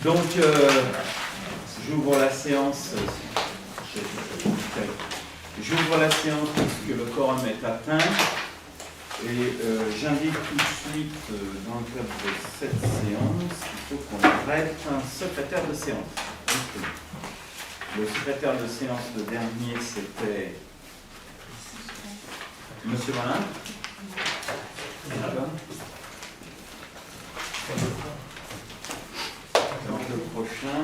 Donc, j'ouvre la séance. J'ouvre la séance puisque le quorum est atteint. Et j'indique tout de suite, dans le cadre de cette séance, qu'il faut qu'on arrête un secrétaire de séance. Le secrétaire de séance, le dernier, c'était Monsieur Malin. Donc le prochain.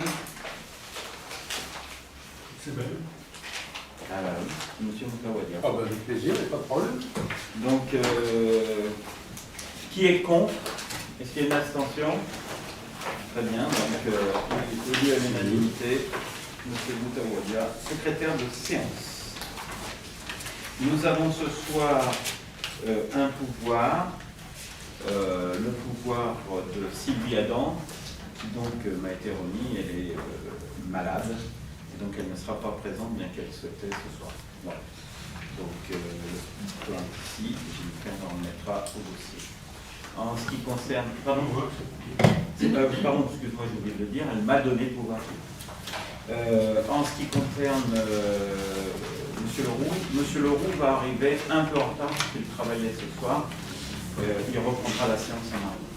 C'est bien. Monsieur Moutawadia. Ah ben avec plaisir, il n'y a pas de problème. Donc, qui est contre? Est-ce qu'il y a une abstention? Très bien, donc élu à l'unanimité, Monsieur Moutawadia, secrétaire de séance. Nous avons ce soir un pouvoir, le pouvoir de Sylvie Adam, qui donc m'a été remis, elle est malade. Donc elle ne sera pas présente, bien qu'elle souhaitait ce soir. Voilà. Donc le point ici, on en mettra au dossier. En ce qui concerne... Pardon, pardon, excuse-moi, j'ai oublié de le dire, elle m'a donné le pouvoir. En ce qui concerne Monsieur Leroux va arriver un peu en retard, parce qu'il travaillait ce soir. Il reprendra la séance en arrivant.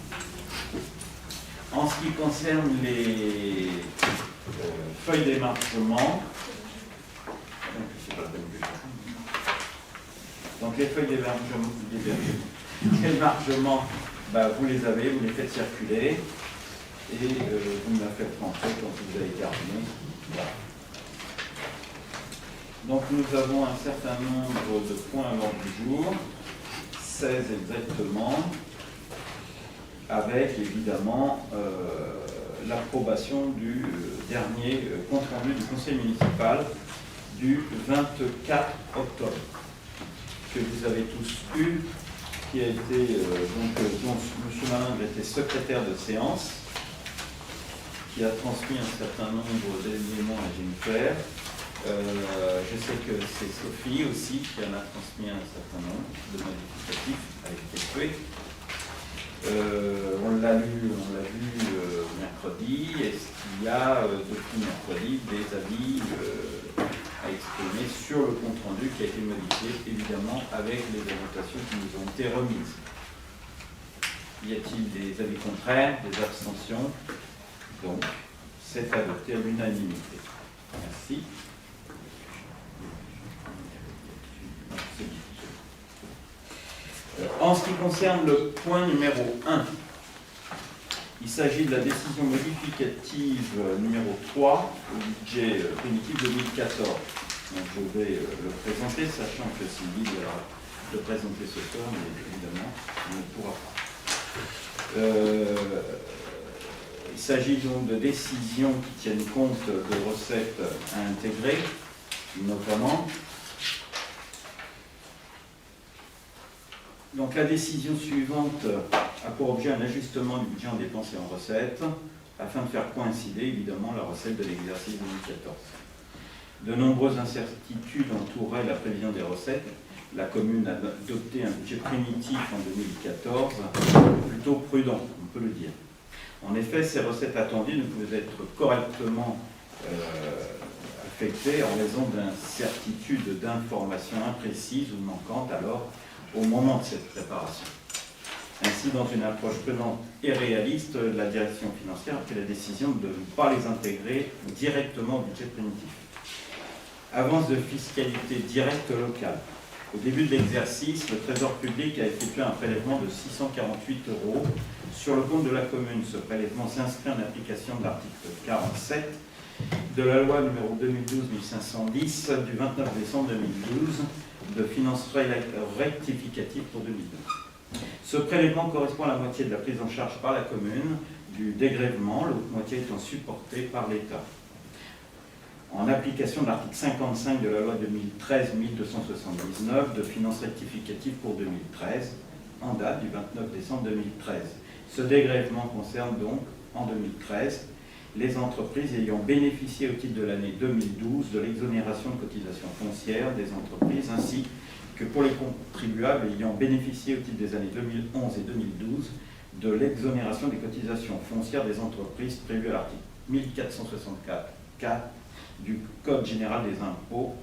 En ce qui concerne les feuilles d'émargement, donc les feuilles d'émargement, vous les avez, vous les faites circuler et vous me la faites rentrer quand vous avez terminé. Voilà. Donc nous avons un certain nombre de points à l'ordre du jour, 16 exactement, avec évidemment l'approbation du dernier compte rendu du conseil municipal du 24 octobre, que vous avez tous eu, qui a été, dont M. Malingre était secrétaire de séance, qui a transmis un certain nombre d'éléments à Jennifer. Je sais que c'est Sophie aussi qui en a transmis un certain nombre de modificatifs avec quelques. On l'a vu mercredi. Est-ce qu'il y a depuis mercredi des avis à exprimer sur le compte rendu qui a été modifié, évidemment, avec les annotations qui nous ont été remises? Y a-t-il des avis contraires, des abstentions? Donc, c'est adopté à l'unanimité. Merci. En ce qui concerne le point numéro 1, il s'agit de la décision modificative numéro 3 au budget primitif 2014. Donc je vais le présenter, sachant que Sylvie va le présenter ce soir, mais évidemment, on ne pourra pas. Il s'agit donc de décisions qui tiennent compte de recettes à intégrer, notamment. Donc la décision suivante a pour objet un ajustement du budget en dépenses et en recettes, afin de faire coïncider évidemment la recette de l'exercice 2014. De nombreuses incertitudes entouraient la prévision des recettes. La commune a adopté un budget primitif en 2014, plutôt prudent, on peut le dire. En effet, ces recettes attendues ne pouvaient être correctement affectées en raison d'incertitudes d'informations imprécises ou manquantes alors au moment de cette préparation. Ainsi, dans une approche prudente et réaliste, la direction financière a pris la décision de ne pas les intégrer directement au budget primitif. Avance de fiscalité directe locale. Au début de l'exercice, le Trésor public a effectué un prélèvement de 648 € sur le compte de la commune. Ce prélèvement s'inscrit en application de l'article 47 de la loi numéro 2012-1510 du 29 décembre 2012 de finances rectificatives pour 2012. Ce prélèvement correspond à la moitié de la prise en charge par la commune du dégrèvement, l'autre moitié étant supportée par l'État. En application de l'article 55 de la loi 2013-1279 de finances rectificatives pour 2013, en date du 29 décembre 2013. Ce dégrèvement concerne donc, en 2013, les entreprises ayant bénéficié au titre de l'année 2012 de l'exonération de cotisation foncière des entreprises, ainsi que pour les contribuables ayant bénéficié au titre des années 2011 et 2012 de l'exonération des cotisations foncières des entreprises prévues à l'article 1464 du Code général des impôts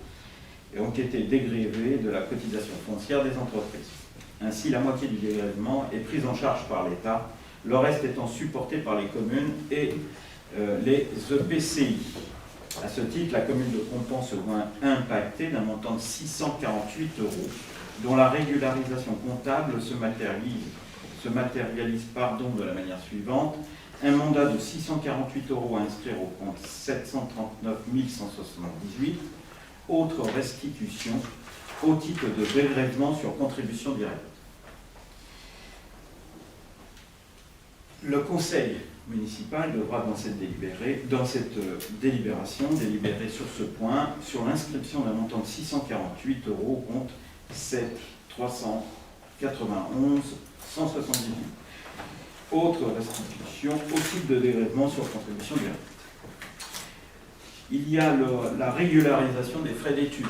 et ont été dégrevées de la cotisation foncière des entreprises. Ainsi, la moitié du dégrèvement est prise en charge par l'État, le reste étant supporté par les communes et les EPCI. À ce titre, la commune de Compans se voit impactée d'un montant de 648 €, dont la régularisation comptable se matérialise de la manière suivante. Un mandat de 648 € à inscrire au compte 739 178, autre restitution au titre de dégrèvement sur contribution directe. Le conseil municipal devra dans cette délibération délibérer sur ce point, sur l'inscription d'un montant de 648 € au compte 7 391 178. Autre restitution au titre de dégrèvement sur contribution directe. Il y a la régularisation des frais d'études.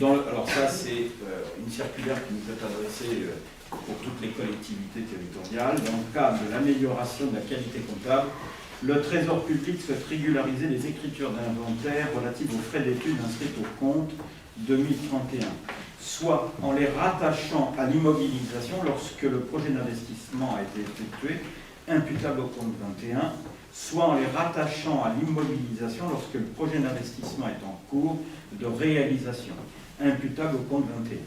Alors ça, c'est une circulaire qui nous est adressée pour toutes les collectivités territoriales. Dans le cadre de l'amélioration de la qualité comptable, le Trésor public souhaite régulariser les écritures d'inventaire relatives aux frais d'études inscrites au compte 2031, soit en les rattachant à l'immobilisation lorsque le projet d'investissement a été effectué, imputable au compte 21, soit en les rattachant à l'immobilisation lorsque le projet d'investissement est en cours de réalisation, imputable au compte 21,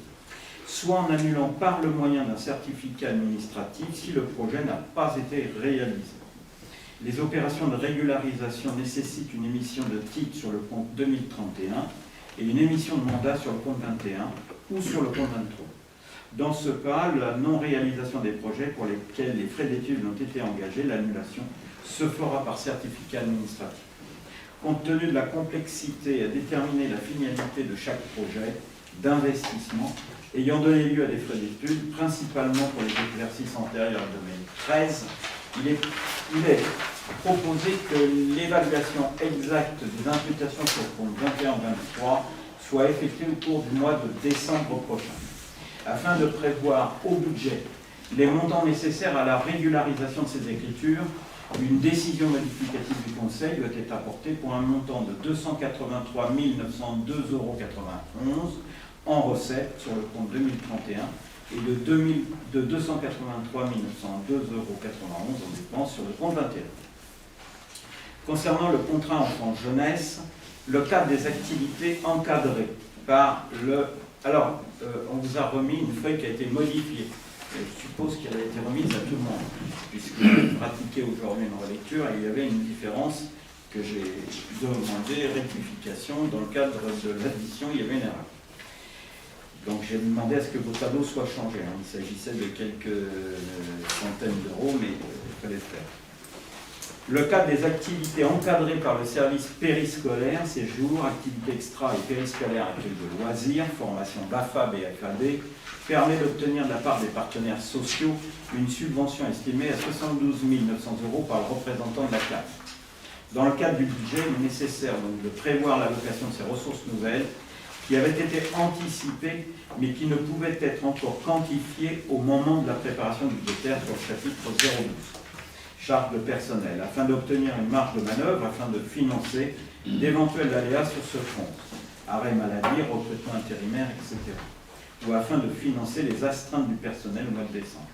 soit en annulant par le moyen d'un certificat administratif si le projet n'a pas été réalisé. Les opérations de régularisation nécessitent une émission de titre sur le compte 2031 et une émission de mandat sur le compte 21 ou sur le compte 23. Dans ce cas, la non-réalisation des projets pour lesquels les frais d'études ont été engagés, l'annulation se fera par certificat administratif. Compte tenu de la complexité à déterminer la finalité de chaque projet d'investissement ayant donné lieu à des frais d'études, principalement pour les exercices antérieurs à 2013, il est proposé que l'évaluation exacte des imputations sur le compte 21-23 soit effectuée au cours du mois de décembre prochain, afin de prévoir au budget les montants nécessaires à la régularisation de ces écritures. Une décision modificative du Conseil doit être apportée pour un montant de 283 902,91 € en recettes sur le compte 2031 et de 283 902,91 € en dépenses sur le compte 21. Concernant le contrat enfant-jeunesse, le cadre des activités encadrées par le... Alors, on vous a remis une feuille qui a été modifiée. Je suppose qu'elle a été remise à tout le monde, puisque j'ai pratiqué aujourd'hui une relecture et il y avait une différence que j'ai demandé, rectification, dans le cadre de l'addition, il y avait une erreur. Donc j'ai demandé à ce que vos tableaux soient changés. Il s'agissait de quelques centaines d'euros, mais il fallait le faire. Le cadre des activités encadrées par le service périscolaire, séjours, activités extra et périscolaires, accueil de loisirs, formation BAFAB et FAB, permet d'obtenir de la part des partenaires sociaux une subvention estimée à 72 900 € par le représentant de la classe. Dans le cadre du budget, il est nécessaire donc de prévoir l'allocation de ces ressources nouvelles qui avaient été anticipées mais qui ne pouvaient être encore quantifiées au moment de la préparation budgétaire sur le chapitre 012. Charge de personnel, afin d'obtenir une marge de manœuvre, afin de financer d'éventuels aléas sur ce compte, arrêt maladie, recrutement intérimaire, etc. Ou afin de financer les astreintes du personnel au mois de décembre.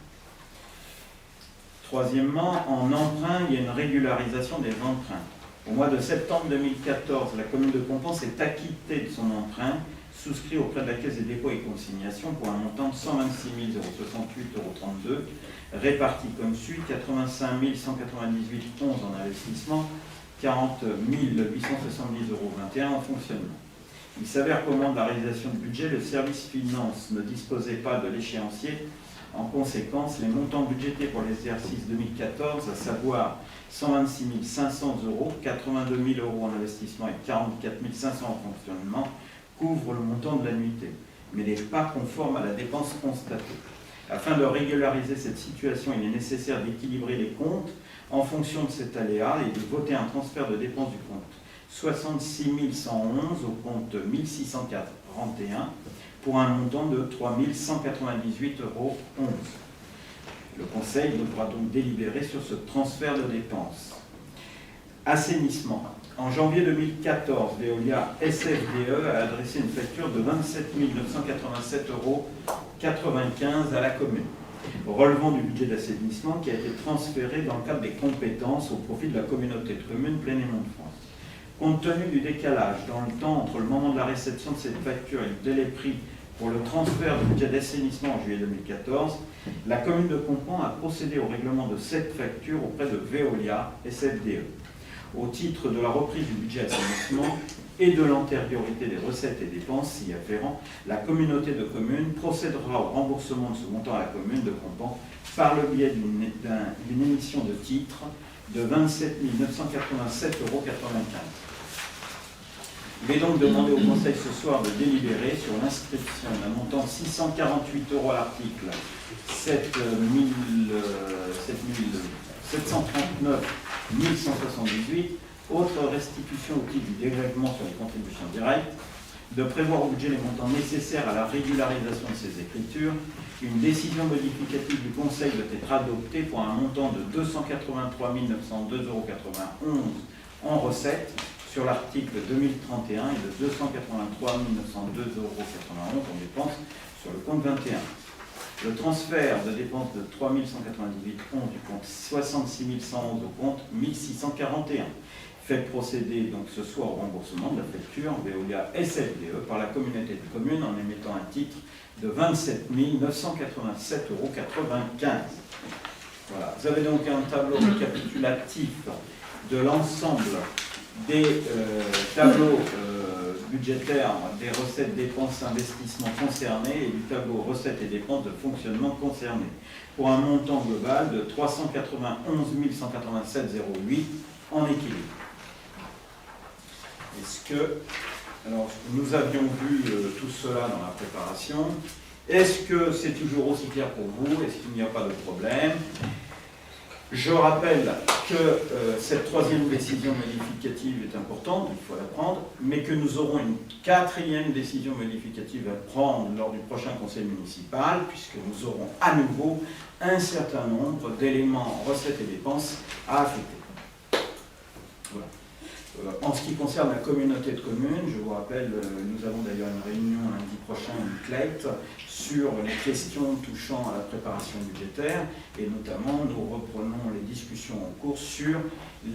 Troisièmement, en emprunt, il y a une régularisation des emprunts. Au mois de septembre 2014, la commune de Compans s'est acquittée de son emprunt, souscrit auprès de la Caisse des dépôts et consignations pour un montant de 126 068,32 €, réparti comme suit: 85 198,11 € en investissement, 40 870,21 € en fonctionnement. Il s'avère qu'au moment de la réalisation du budget, le service finance ne disposait pas de l'échéancier. En conséquence, les montants budgétés pour l'exercice 2014, à savoir 126 500 €, 82 000 € en investissement et 44 500 € en fonctionnement, couvrent le montant de l'annuité, mais n'est pas conforme à la dépense constatée. Afin de régulariser cette situation, il est nécessaire d'équilibrer les comptes en fonction de cet aléa et de voter un transfert de dépenses du compte 66 111 au compte 1641 pour un montant de 3 198,11 €. Le Conseil devra donc délibérer sur ce transfert de dépenses. Assainissement. En janvier 2014, Veolia SFDE a adressé une facture de 27 987,95 € à la commune, relevant du budget d'assainissement qui a été transféré dans le cadre des compétences au profit de la communauté de communes Plaine-et-Mont de France. Compte tenu du décalage dans le temps entre le moment de la réception de cette facture et le délai pris pour le transfert du budget d'assainissement en juillet 2014, la commune de Conflans a procédé au règlement de cette facture auprès de Veolia SFDE. Au titre de la reprise du budget assainissement et de l'antériorité des recettes et dépenses y afférents, la communauté de communes procédera au remboursement de ce montant à la commune de Conflans par le biais d'une émission de titres de 27 987,95 €. Il est donc demandé au Conseil ce soir de délibérer sur l'inscription d'un montant de 648 € à l'article 739 1178, autre restitution au titre du dégrèvement sur les contributions directes, de prévoir au budget les montants nécessaires à la régularisation de ces écritures. Une décision modificative du Conseil doit être adoptée pour un montant de 283 902,91 € en recettes sur l'article 2031 et de 283 902,91 € en dépenses sur le compte 21. Le transfert de dépenses de 3 198,11 du compte 66 111 au compte 1641 fait procéder donc ce soir au remboursement de la facture Veolia SFDE par la communauté de communes en émettant un titre de 27 987,95 €. Voilà. Vous avez donc un tableau récapitulatif de l'ensemble des tableaux budgétaires des recettes, dépenses, investissements concernés et du tableau recettes et dépenses de fonctionnement concernés, pour un montant global de 391 187,08 € en équilibre. Est-ce que, alors nous avions vu tout cela dans la préparation, est-ce que c'est toujours aussi clair pour vous? Est-ce qu'il n'y a pas de problème? Je rappelle que cette troisième décision modificative est importante, il faut la prendre, mais que nous aurons une quatrième décision modificative à prendre lors du prochain conseil municipal, puisque nous aurons à nouveau un certain nombre d'éléments recettes et dépenses à affecter. Voilà. En ce qui concerne la communauté de communes, je vous rappelle, nous avons d'ailleurs une réunion lundi prochain, une CLET, sur les questions touchant à la préparation budgétaire, et notamment nous reprenons les discussions en cours sur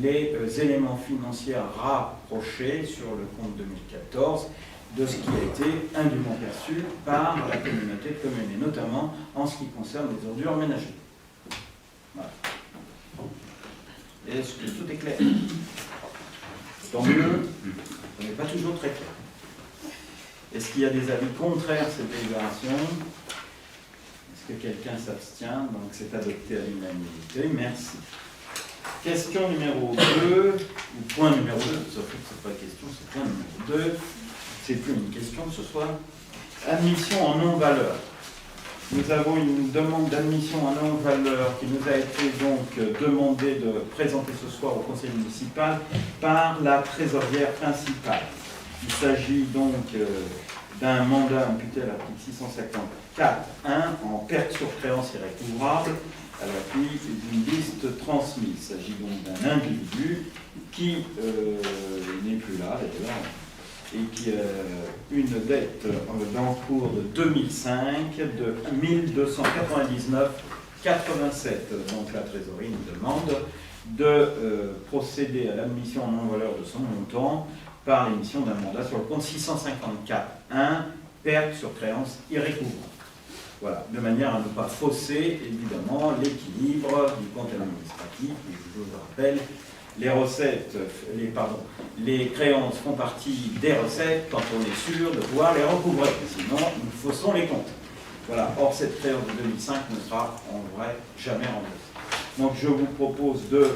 les éléments financiers rapprochés sur le compte 2014 de ce qui a été indûment perçu par la communauté de communes, et notamment en ce qui concerne les ordures ménagères. Voilà. Est-ce que tout est clair? Tant mieux, ce n'est pas toujours très clair. Est-ce qu'il y a des avis contraires à cette délibération? Est-ce que quelqu'un s'abstient? Donc c'est adopté à l'unanimité. Merci. Question numéro 2, ou point numéro 2, sauf que ce n'est pas question, c'est point numéro 2. C'est plus une question ce soir. Admission en non-valeur. Nous avons une demande d'admission en non-valeur qui nous a été donc demandée de présenter ce soir au conseil municipal par la trésorière principale. Il s'agit donc d'un mandat imputé à l'article 654.1 en perte sur créance irrécouvrable à l'appui d'une liste transmise. Il s'agit donc d'un individu qui n'est plus là d'ailleurs, et qui a une dette d'encours de 2005 de 1299,87. Donc la trésorerie nous demande de procéder à l'admission en non-valeur de son montant par l'émission d'un mandat sur le compte 654.1, perte sur créance irrécouvrable. Voilà, de manière à ne pas fausser évidemment l'équilibre du compte administratif. Et je vous rappelle, les créances font partie des recettes quand on est sûr de pouvoir les recouvrer, sinon nous faussons les comptes. Voilà. Or, cette créance de 2005 ne sera en vrai jamais remboursée. Donc, je vous propose de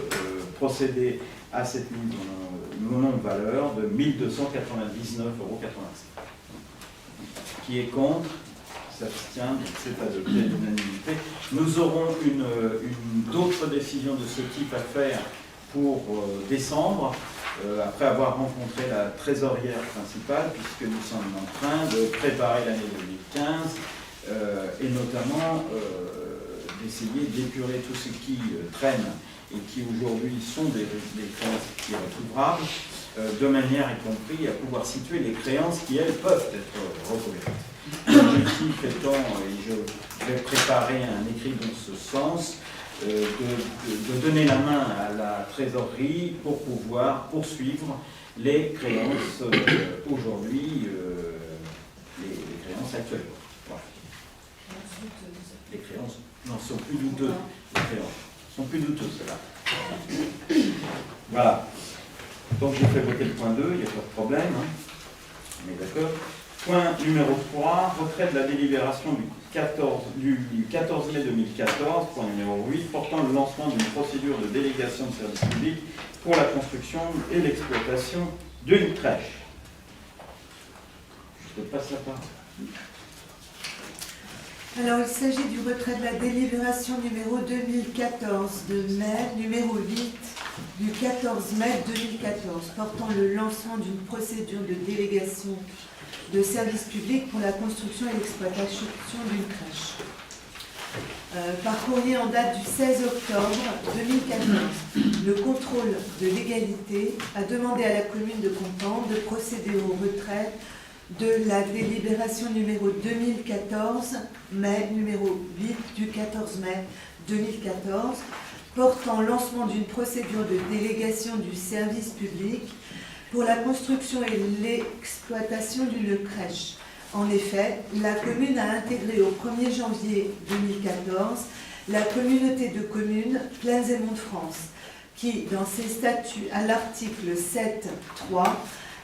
procéder à cette mise en non-valeur de 1299,87 €. Qui est contre? S'abstient, c'est adopté à l'unanimité. Nous aurons d'autres décisions de ce type à faire pour décembre, après avoir rencontré la trésorière principale, puisque nous sommes en train de préparer l'année 2015, et notamment essayer d'épurer tout ce qui traîne et qui aujourd'hui sont des créances irrécouvrables, de manière y compris à pouvoir situer les créances qui, elles, peuvent être recouvertes. L'objectif étant, et je vais préparer un écrit dans ce sens, de donner la main à la trésorerie pour pouvoir poursuivre les créances aujourd'hui, les créances actuelles. Voilà. Les créances n'en sont plus douteuses. Les créances sont plus douteuses, celles-là. Voilà. Donc j'ai fait voter le point 2, il n'y a pas de problème. Hein. On est d'accord. Point numéro 3, retrait de la délibération du 14 mai 2014, point numéro 8, portant le lancement d'une procédure de délégation de service public pour la construction et l'exploitation d'une crèche. Je te passe la parole. Alors, il s'agit du retrait de la délibération numéro 2014 de mai, numéro 8 du 14 mai 2014, portant le lancement d'une procédure de délégation de service public pour la construction et l'exploitation d'une crèche. Par courrier en date du 16 octobre 2014, le contrôle de légalité a demandé à la commune de Compan de procéder au retrait de la délibération numéro 2014, mai numéro 8 du 14 mai 2014, portant lancement d'une procédure de délégation du service public pour la construction et l'exploitation d'une crèche. En effet, la commune a intégré au 1er janvier 2014 la communauté de communes Plains et Monts de France, qui, dans ses statuts à l'article 7.3,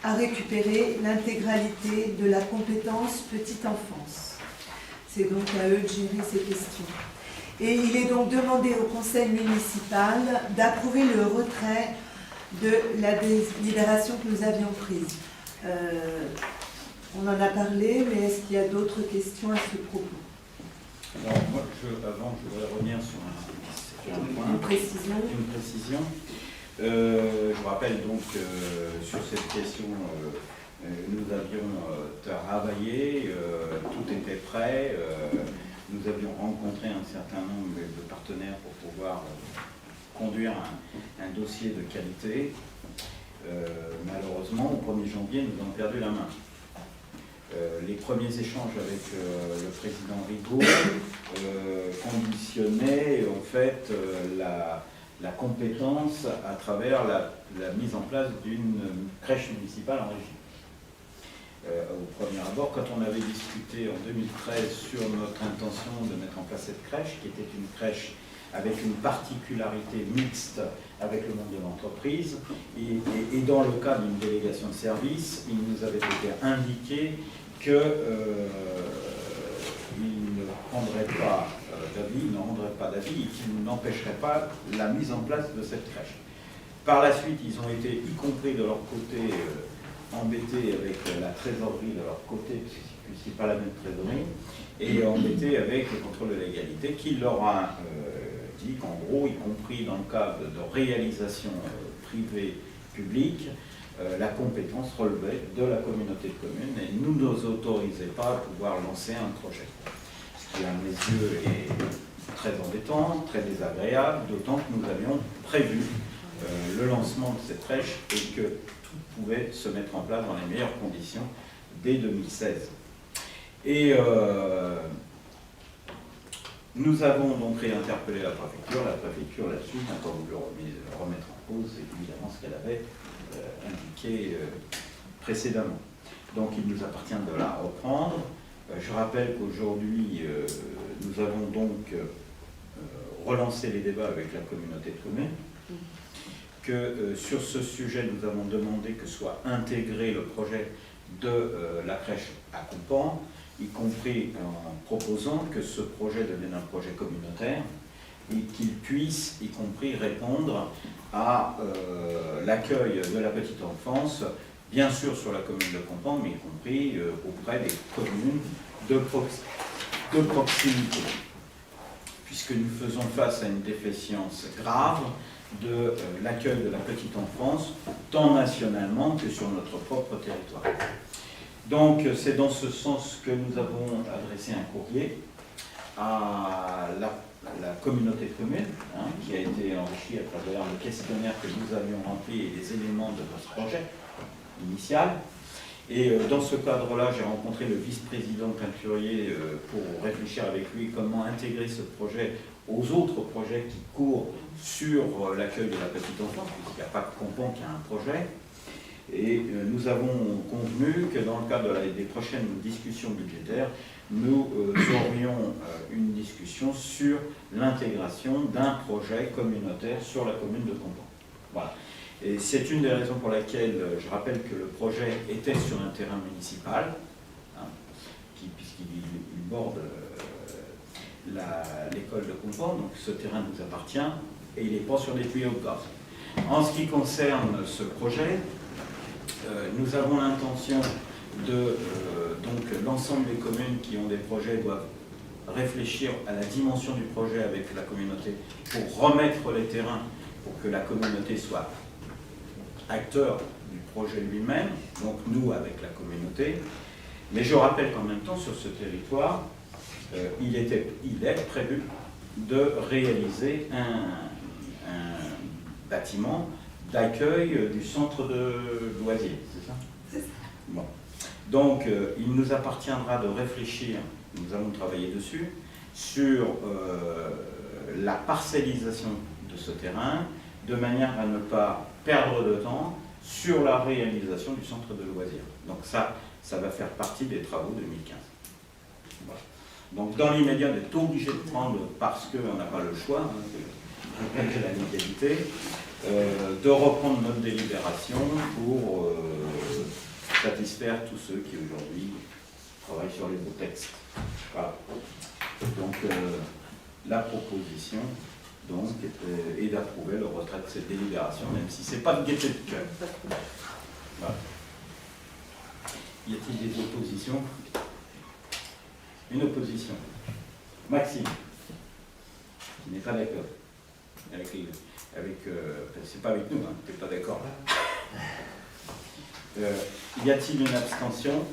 a récupéré l'intégralité de la compétence petite enfance. C'est donc à eux de gérer ces questions. Et il est donc demandé au conseil municipal d'approuver le retrait de la délibération que nous avions prise. On en a parlé, mais est-ce qu'il y a d'autres questions à ce propos? Alors, moi, avant, je voudrais revenir sur un point. Une précision. Je rappelle donc sur cette question, nous avions travaillé, tout était prêt, nous avions rencontré un certain nombre de partenaires pour pouvoir conduire un dossier de qualité. Malheureusement, au 1er janvier, nous avons perdu la main. Les premiers échanges avec le président Rigaud conditionnaient en fait la compétence à travers la mise en place d'une crèche municipale en régie. Au premier abord, quand on avait discuté en 2013 sur notre intention de mettre en place cette crèche, qui était une crèche avec une particularité mixte avec le monde de l'entreprise, et dans le cas d'une délégation de service, il nous avait été indiqué qu'il ne prendrait pas d'avis, ne rendrait pas d'avis et qu'il n'empêcherait pas la mise en place de cette crèche. Par la suite, ils ont été, y compris de leur côté, embêtés avec la trésorerie de leur côté, puisque ce n'est pas la même trésorerie, et embêtés avec le contrôle de légalité, qui leur a dit qu'en gros, y compris dans le cadre de réalisation privée publique, la compétence relevait de la communauté de communes et nous ne nous autorisait pas à pouvoir lancer un projet. Ce qui, à mes yeux, est très embêtant, très désagréable, d'autant que nous avions prévu le lancement de cette crèche et que tout pouvait se mettre en place dans les meilleures conditions dès 2016. Et nous avons donc réinterpellé la préfecture là-dessus n'a pas voulu remettre en cause évidemment ce qu'elle avait indiqué précédemment. Donc il nous appartient de la reprendre. Je rappelle qu'aujourd'hui, nous avons donc relancé les débats avec la communauté de communes, que sur ce sujet, nous avons demandé que soit intégré le projet de la crèche à Compan, y compris en proposant que ce projet devienne un projet communautaire et qu'il puisse, y compris, répondre à l'accueil de la petite enfance, bien sûr sur la commune de Compan, mais y compris auprès des communes de proximité, puisque nous faisons face à une déficience grave de l'accueil de la petite enfance, tant nationalement que sur notre propre territoire. Donc c'est dans ce sens que nous avons adressé un courrier à la communauté de communes, hein, qui a été enrichie à travers le questionnaire que nous avions rempli et les éléments de notre projet initial. Et dans ce cadre-là, j'ai rencontré le vice-président Peinturier pour réfléchir avec lui comment intégrer ce projet aux autres projets qui courent sur l'accueil de la petite enfance, puisqu'il n'y a pas que Compon qui a un projet. Et nous avons convenu que dans le cadre des prochaines discussions budgétaires, nous aurions une discussion sur l'intégration d'un projet communautaire sur la commune de Compon. Voilà. Et c'est une des raisons pour laquelle je rappelle que le projet était sur un terrain municipal, hein, puisqu'il borde l'école de Compon, donc ce terrain nous appartient, et il n'est pas sur des tuyaux de gaz. En ce qui concerne ce projet, nous avons l'intention de, donc l'ensemble des communes qui ont des projets doivent réfléchir à la dimension du projet avec la communauté pour remettre les terrains, pour que la communauté soit acteur du projet lui-même, donc nous avec la communauté. Mais je rappelle qu'en même temps, sur ce territoire, il est prévu de réaliser un bâtiment d'accueil du centre de loisirs, c'est ça? C'est ça. Bon. Donc, il nous appartiendra de réfléchir, nous allons travailler dessus, sur la parcellisation de ce terrain, de manière à ne pas perdre de temps sur la réalisation du centre de loisirs. Donc ça va faire partie des travaux 2015. Voilà. Donc dans l'immédiat, on est obligé de prendre, parce qu'on n'a pas le choix, hein, de la légalité, de reprendre notre délibération pour satisfaire tous ceux qui aujourd'hui travaillent sur les beaux textes. Voilà. Donc la proposition donc, est d'approuver le retrait de cette délibération, même si ce n'est pas de gaieté de cœur. Voilà. Y a-t-il des oppositions? Une opposition. Maxime, qui n'est pas d'accord c'est pas avec nous, hein, tu n'es pas d'accord. Y a-t-il une abstention?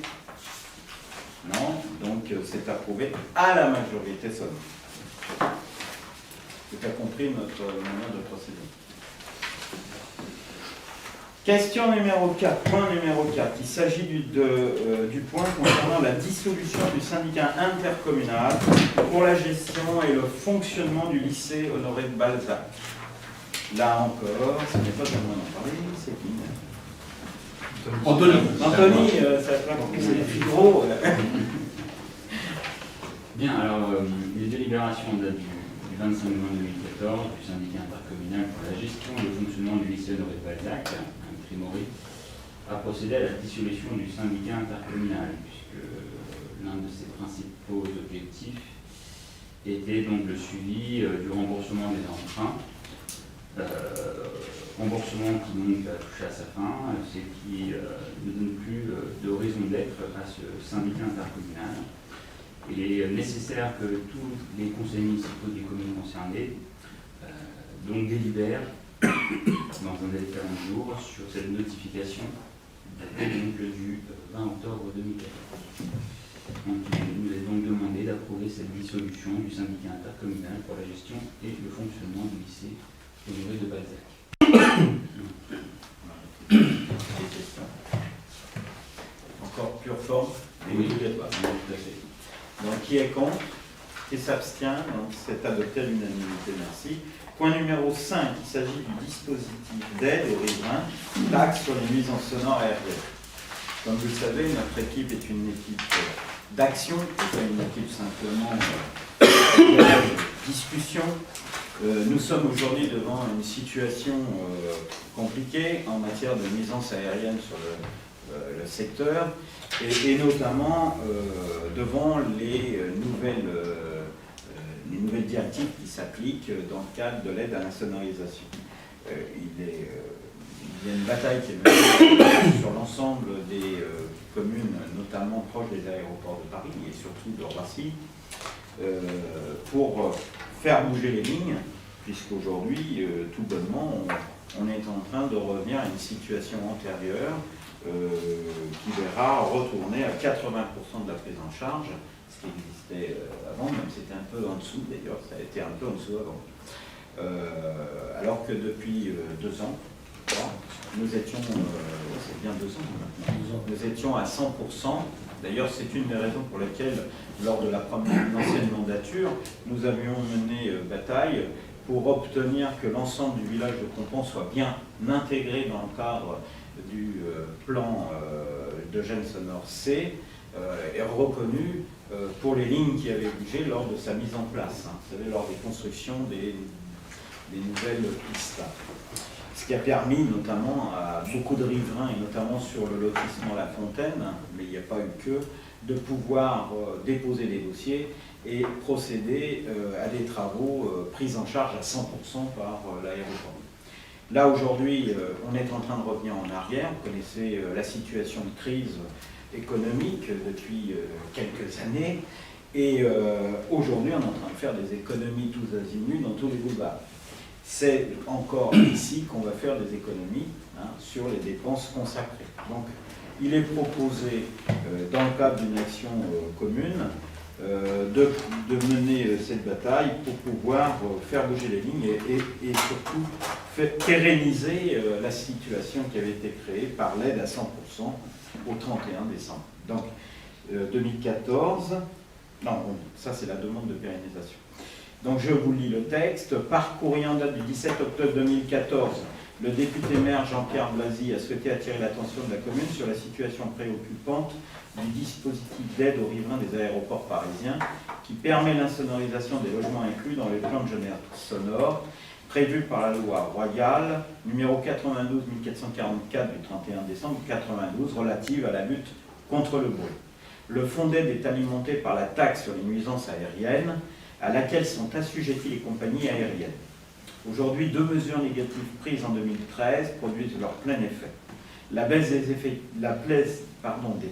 Non, donc c'est approuvé à la majorité seulement. Tu as compris notre manière de procéder. Question numéro 4, point numéro 4. Il s'agit du point concernant la dissolution du syndicat intercommunal pour la gestion et le fonctionnement du lycée Honoré de Balzac. Là encore, ce n'est pas à moi d'en parler, c'est qui? Anthony, ça va pas c'est les figuraux. Bien, alors les délibérations datent du 25 juin 2014 du syndicat intercommunal pour la gestion et le fonctionnement du lycée Honoré de Balzac, Trémory, a procédé à la dissolution du syndicat intercommunal, puisque l'un de ses principaux objectifs était donc le suivi du remboursement des emprunts, remboursement qui donc a touché à sa fin, c'est qui ne donne plus de raison d'être à ce syndicat intercommunal. Il est nécessaire que tous les conseils municipaux des communes concernées donc délibèrent dans un délai de 40 jours sur cette notification donc du 20 octobre 2014. Donc, il nous est donc demandé d'approuver cette dissolution du syndicat intercommunal pour la gestion et le fonctionnement du lycée Honoré de Balzac. Des questions? Encore pure forme? Oui, obligatoire. tout à fait. Donc qui est contre? Qui s'abstient? Donc c'est adopté à l'unanimité, merci. Point numéro 5, il s'agit du dispositif d'aide aux riverains, taxe sur les nuisances sonores aériennes. Comme vous le savez, notre équipe est une équipe d'action, pas une équipe simplement de discussion. Nous sommes aujourd'hui devant une situation compliquée en matière de nuisances aériennes sur le secteur, et notamment devant les nouvelles directives qui s'appliquent dans le cadre de l'aide à l'insonorisation. Il y a une bataille qui est menée sur l'ensemble des communes, notamment proches des aéroports de Paris et surtout de Roissy, pour faire bouger les lignes, puisqu'aujourd'hui, tout bonnement, on est en train de revenir à une situation antérieure qui verra retourner à 80% de la prise en charge ce qui existait avant, même si c'était un peu en dessous d'ailleurs, ça a été un peu en dessous avant. Alors que depuis 2 ans, nous étions, c'est bien 2 ans maintenant, nous étions à 100%. D'ailleurs, c'est une des raisons pour lesquelles, lors de l'ancienne mandature, nous avions mené bataille pour obtenir que l'ensemble du village de Compon soit bien intégré dans le cadre du plan de gène sonore C, et reconnu pour les lignes qui avaient bougé lors de sa mise en place, hein, vous savez, lors des constructions des nouvelles pistes. Ce qui a permis notamment à beaucoup de riverains, et notamment sur le lotissement La Fontaine, mais il n'y a pas eu que, de pouvoir déposer des dossiers et procéder à des travaux pris en charge à 100% par l'aéroport. Là aujourd'hui, on est en train de revenir en arrière. Vous connaissez la situation de crise économique depuis quelques années, et aujourd'hui on est en train de faire des économies tous azimuts dans tous les boulevards. C'est encore ici qu'on va faire des économies, hein, sur les dépenses consacrées. Donc il est proposé, dans le cadre d'une action commune, de mener cette bataille pour pouvoir faire bouger les lignes et surtout pérenniser la situation qui avait été créée par l'aide à 100% au 31 décembre. Donc 2014, non, ça c'est la demande de pérennisation. Donc je vous lis le texte. Par courrier en date du 17 octobre 2014, le député maire Jean-Pierre Blasi a souhaité attirer l'attention de la commune sur la situation préoccupante du dispositif d'aide aux riverains des aéroports parisiens qui permet l'insonorisation des logements inclus dans les plans de gène sonore prévus par la loi royale numéro 92-1444 du 31 décembre 92 relative à la lutte contre le bruit. Le fonds d'aide est alimenté par la taxe sur les nuisances aériennes à laquelle sont assujetties les compagnies aériennes. Aujourd'hui, 2 mesures négatives prises en 2013 produisent leur plein effet. La baisse des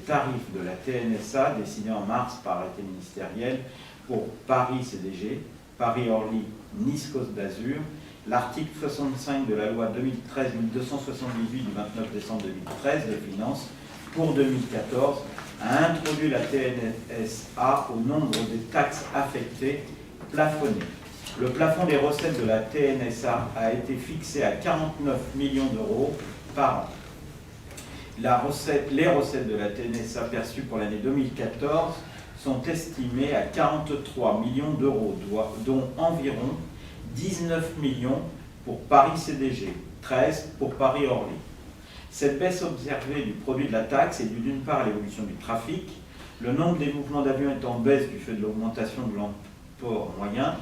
tarifs de la TNSA, décidée en mars par arrêté ministériel pour Paris CDG, Paris-Orly, Nice-Côte d'Azur, l'article 65 de la loi 2013-1278 du 29 décembre 2013 des finances pour 2014 a introduit la TNSA au nombre des taxes affectées plafonnées. Le plafond des recettes de la TNSA a été fixé à 49 millions d'euros par an. Les recettes de la TNSA perçues pour l'année 2014 sont estimées à 43 millions d'euros, dont environ 19 millions pour Paris-CDG, 13 pour Paris-Orly. Cette baisse observée du produit de la taxe est due d'une part à l'évolution du trafic, le nombre des mouvements d'avions est en baisse du fait de l'augmentation de l'emport moyen.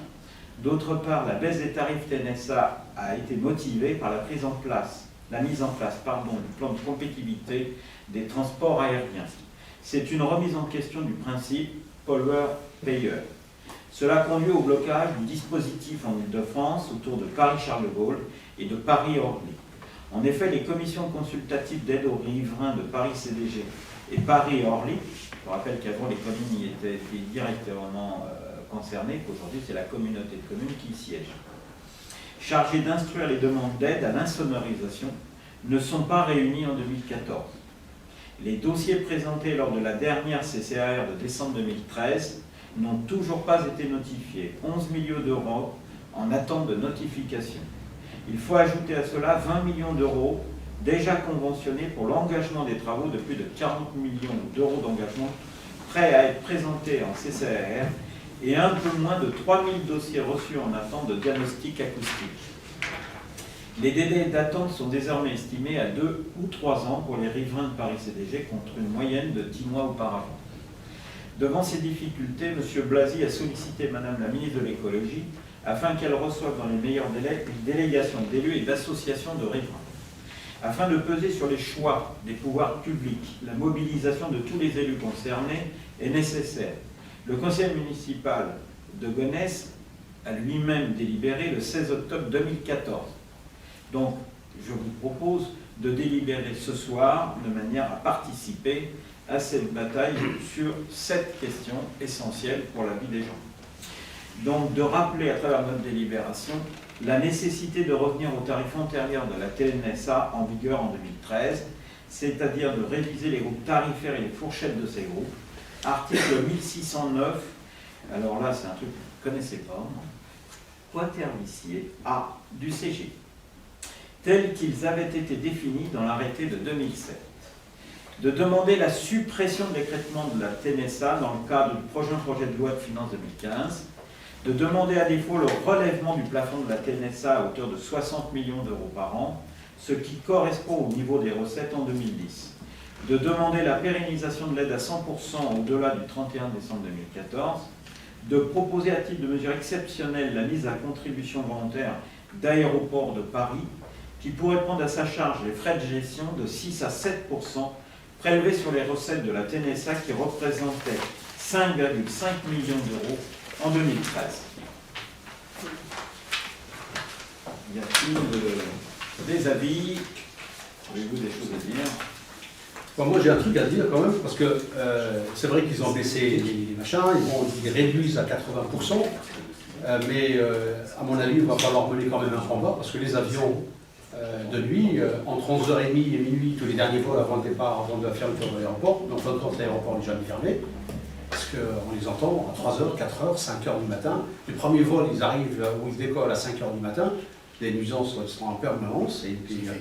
D'autre part, la baisse des tarifs TNSA a été motivée par la mise en place du plan de compétitivité des transports aériens. C'est une remise en question du principe pollueur-payeur. Cela conduit au blocage du dispositif en Île-de-France autour de Paris-Charles de Gaulle et de Paris-Orly. En effet, les commissions consultatives d'aide aux riverains de Paris-CDG et Paris-Orly, je rappelle qu'avant les communes y étaient directement concernées, qu'aujourd'hui c'est la communauté de communes qui y siège, chargées d'instruire les demandes d'aide à l'insonorisation, ne sont pas réunies en 2014. Les dossiers présentés lors de la dernière CCAR de décembre 2013 n'ont toujours pas été notifiés. 11 millions d'euros en attente de notification. Il faut ajouter à cela 20 millions d'euros déjà conventionnés pour l'engagement des travaux de plus de 40 millions d'euros d'engagement prêts à être présentés en CCAR et un peu moins de 3000 dossiers reçus en attente de diagnostic acoustique. Les délais d'attente sont désormais estimés à 2 ou 3 ans pour les riverains de Paris-CDG contre une moyenne de 10 mois auparavant. Devant ces difficultés, M. Blasi a sollicité Mme la ministre de l'Écologie afin qu'elle reçoive dans les meilleurs délais une délégation d'élus et d'associations de riverains. Afin de peser sur les choix des pouvoirs publics, la mobilisation de tous les élus concernés est nécessaire. Le conseil municipal de Gonesse a lui-même délibéré le 16 octobre 2014. Donc, je vous propose de délibérer ce soir de manière à participer à cette bataille sur cette question essentielle pour la vie des gens. Donc, de rappeler à travers notre délibération la nécessité de revenir au tarif antérieur de la TNSA en vigueur en 2013, c'est-à-dire de réviser les groupes tarifaires et les fourchettes de ces groupes, Article 1609, alors là c'est un truc que vous ne connaissez pas, quatervicier A du CG, tels qu'ils avaient été définis dans l'arrêté de 2007, de demander la suppression de l'écrêtement de la TNSA dans le cadre du prochain projet de loi de finances 2015, de demander à défaut le relèvement du plafond de la TNSA à hauteur de 60 millions d'euros par an, ce qui correspond au niveau des recettes en 2010, de demander la pérennisation de l'aide à 100% au-delà du 31 décembre 2014, de proposer à titre de mesure exceptionnelle la mise à contribution volontaire d'Aéroports de Paris, qui pourrait prendre à sa charge les frais de gestion de 6 à 7% prélevés sur les recettes de la TNSA qui représentaient 5,5 millions d'euros en 2013. Y a-t-il des avis? Avez-vous des choses à dire? Bon, moi j'ai un truc à dire quand même, parce que c'est vrai qu'ils ont baissé les machins, ils réduisent à 80%, mais à mon avis, il va falloir mener quand même un combat, parce que les avions de nuit, entre 11h30 et minuit, tous les derniers vols avant le départ, avant de la fermeture de l'aéroport, donc quand l'aéroport n'est jamais fermé, parce qu'on les entend à 3h, 4h, 5h du matin. Les premiers vols, ils arrivent où ils décollent à 5h du matin. Les nuisances seront en permanence. Et puis, à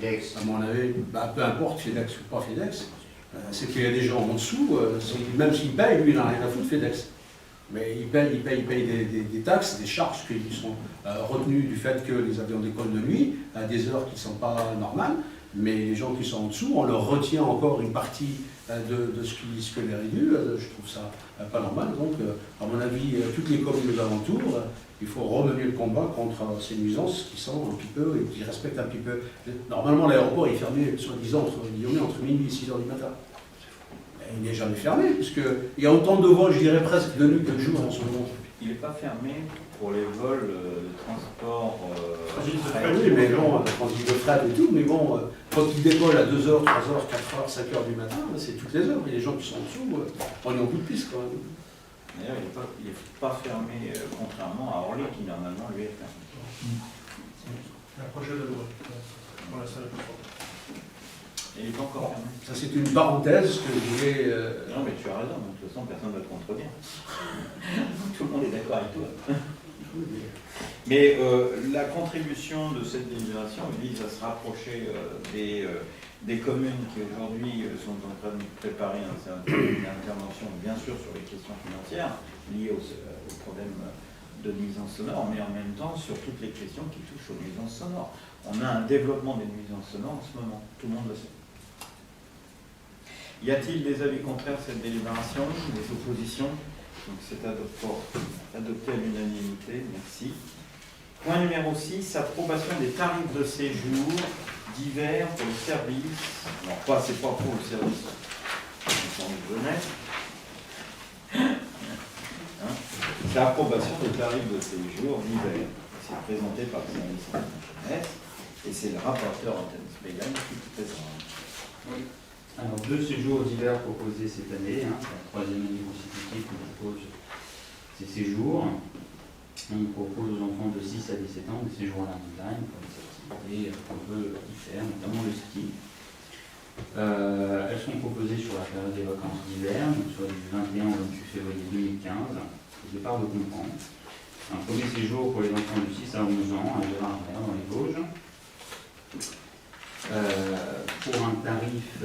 mon avis, peu importe FedEx ou pas FedEx, c'est qu'il y a des gens en dessous, même s'ils payent, lui, il n'a rien à foutre FedEx. Mais ils payent des taxes, des charges qui sont retenues du fait que les avions décollent de nuit, à des heures qui ne sont pas normales. Mais les gens qui sont en dessous, on leur retient encore une partie de ce que les réduit. Je trouve ça pas normal. Donc, à mon avis, toutes les communes alentours, il faut remener le combat contre ces nuisances qui sont un petit peu, et qui respectent un petit peu. Normalement, l'aéroport est fermé, soi-disant, entre minuit et 6h du matin. Mais il n'est jamais fermé, puisqu'il y a autant de vols, je dirais presque, de nuit que de jour en ce moment. Il n'est pas fermé pour les vols de transport. Oui, mais bon, transit de fret et tout, mais bon, quand ils décollent à 2h, 3h, 4h, 5h du matin, c'est toutes les heures. Et les gens qui sont en dessous, on est en bout de piste quand même. D'ailleurs, il n'est pas fermé, contrairement à Orly, qui normalement lui est fermé. La prochaine loi, pour la salle de sport. Et il n'est pas encore fermé. Ça, c'est une parenthèse que je voulais. Non, mais tu as raison, de toute façon, personne ne va te contredire. Tout le monde est d'accord avec toi. Mais la contribution de cette délibération vise à se rapprocher des communes qui aujourd'hui sont en train de préparer un certain nombre d'interventions, bien sûr sur les questions financières liées au problème de nuisances sonores, mais en même temps sur toutes les questions qui touchent aux nuisances sonores. On a un développement des nuisances sonores en ce moment, tout le monde le sait. Y a-t-il des avis contraires à cette délibération, des oppositions? Donc c'est adopté à l'unanimité, merci. Point numéro 6, approbation des tarifs de séjour divers pour le service. Alors pas, c'est pas pour le service de jeunesse. C'est l'approbation des tarifs de séjour divers. C'est présenté par le service de jeunesse et c'est le rapporteur Anthony Spiegan qui présente. Oui. Alors, 2 séjours divers proposés cette année, c'est la 3e année consécutive qu'on propose ces séjours. On propose aux enfants de 6 à 17 ans des séjours à la montagne pour les activités qu'on veut y faire, notamment le ski. Elles sont proposées sur la période des vacances d'hiver, donc soit du 21 au 28 février 2015, au départ de Comprendre. Un premier séjour pour les enfants de 6 à 11 ans à Gérardmer dans les Vosges. Pour un tarif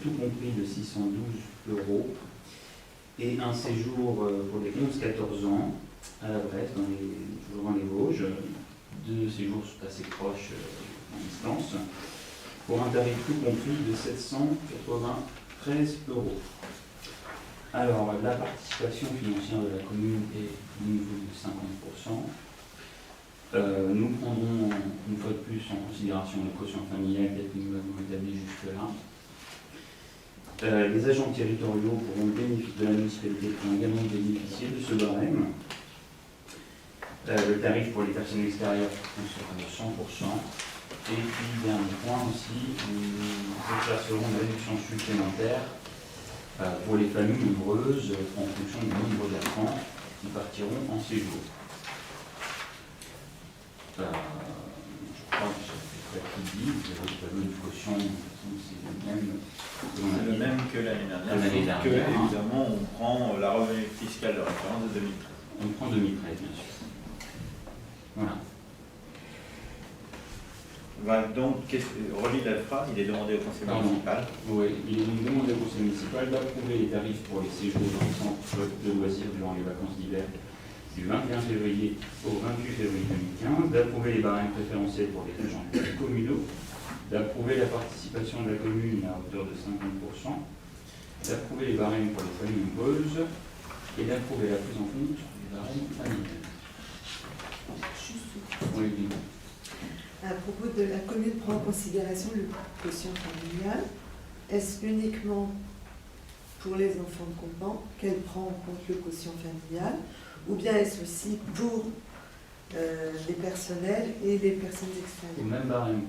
tout compris de 612 € et un séjour pour les 11-14 ans à la Bresse, toujours dans les Vosges. 2 séjours assez proches en distance, pour un tarif tout compris de 793 €. Alors, la participation financière de la commune est au niveau de 50%. Nous prendrons une fois de plus en considération les quotients familiales telles que nous l'avons établi jusque-là. Les agents territoriaux pourront bénéficier de la municipalité pourront également bénéficier de ce barème. Le tarif pour les personnes extérieures sera de 100%. Et puis, dernier point aussi, nous rechercherons une réduction supplémentaire pour les familles nombreuses en fonction du nombre d'enfants qui partiront en séjour. Je crois que j'ai fait tout dit. tableau de caution, c'est le même C'est le même que l'année dernière, L'année sauf que, dernière. évidemment, on prend la revenu fiscale de référence de 2013. On prend 2013, bien sûr. Voilà. Voilà, donc, relis la phrase, il est demandé au conseil Pardon. municipal. Oui, il est donc demandé au conseil municipal d'approuver les tarifs pour les séjours dans le centre de loisirs durant les vacances d'hiver du 21 février au 28 février 2015, d'approuver les barèmes préférentiels pour les agents communaux, d'approuver la participation de la commune à hauteur de 50%, d'approuver les barèmes pour les familles nombreuses et d'approuver la prise en compte des barèmes familiales. Oui, oui. À propos de la commune prend en considération le quotient familial, est-ce uniquement pour les enfants de comptant qu'elle prend en compte le quotient familial, ou bien est-ce aussi pour les personnels et les personnes Au extérieures? même barème.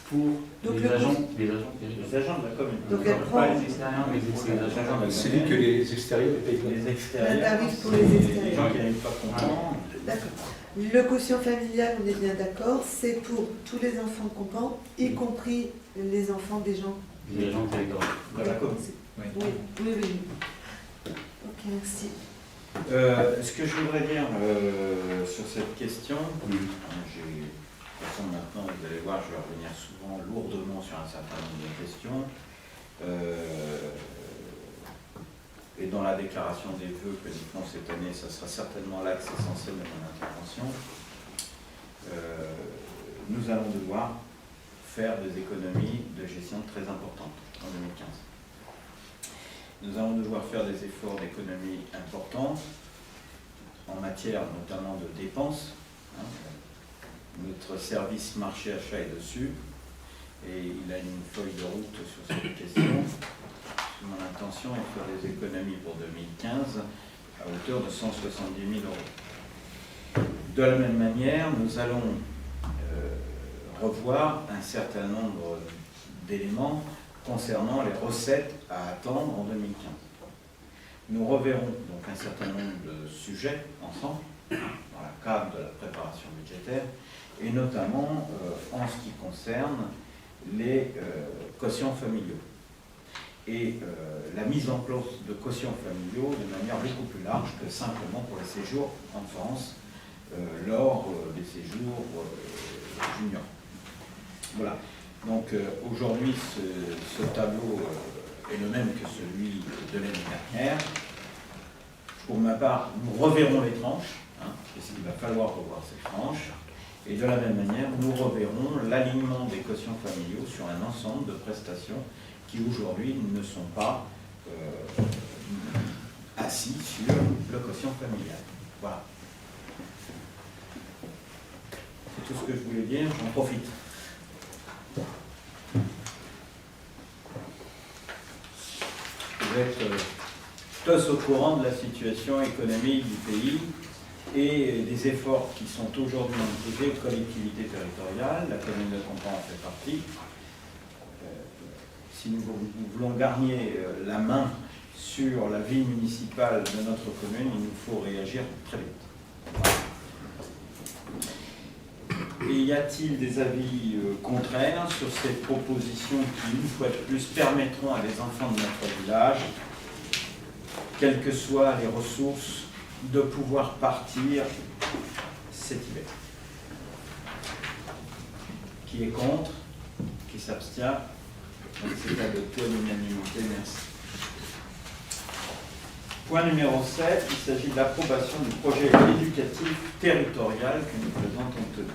Pour Donc les le agents Les territoriaux. agents de la commune. Donc elle Pas prend les extérieurs, mais les agents. C'est dit que les extérieurs payent pas. Les un extérieurs. tarif pour les Les gens extérieurs. qui n'aiment pas contents. D'accord. Le quotient familial, on est bien d'accord, c'est pour tous les enfants de comptant, y compris les enfants des gens. Les agents territoriaux. De la commune. Oui, oui, oui. Ok, merci. Ce que je voudrais dire sur cette question, de toute façon maintenant vous allez voir, je vais revenir souvent lourdement sur un certain nombre de questions. Et dans la déclaration des vœux que nous ferons cette année, ça sera certainement l'axe essentiel de mon intervention. Nous allons devoir faire des économies de gestion très importantes en 2015. Nous allons devoir faire des efforts d'économie importants en matière notamment de dépenses. Notre service marché-achat est dessus et il a une feuille de route sur cette question. Mon intention est de faire des économies pour 2015 à hauteur de 170 000 euros. De la même manière, nous allons revoir un certain nombre d'éléments concernant les recettes à attendre en 2015. Nous reverrons donc un certain nombre de sujets ensemble, dans le cadre de la préparation budgétaire, et notamment en ce qui concerne les quotients familiaux. Et la mise en place de quotients familiaux de manière beaucoup plus large que simplement pour les séjours en France lors des séjours juniors. Voilà. Donc aujourd'hui, ce tableau est le même que celui de l'année dernière. Pour ma part, nous reverrons les tranches, puisqu'il va falloir revoir ces tranches. Et de la même manière, nous reverrons l'alignement des quotients familiaux sur un ensemble de prestations qui aujourd'hui ne sont pas assis sur le quotient familial. Voilà. C'est tout ce que je voulais dire, j'en profite. Vous êtes tous au courant de la situation économique du pays et des efforts qui sont aujourd'hui imposés aux collectivités territoriales. La commune de Compans en fait partie. Si nous voulons gagner la main sur la vie municipale de notre commune, il nous faut réagir très vite. Et y a-t-il des avis contraires sur ces propositions qui, une fois de plus, permettront à des enfants de notre village, quelles que soient les ressources, de pouvoir partir cet hiver? Qui est contre? Qui s'abstient? C'est adopté à l'unanimité, merci. Point numéro 7, il s'agit de l'approbation du projet éducatif territorial que nous présentons tenir.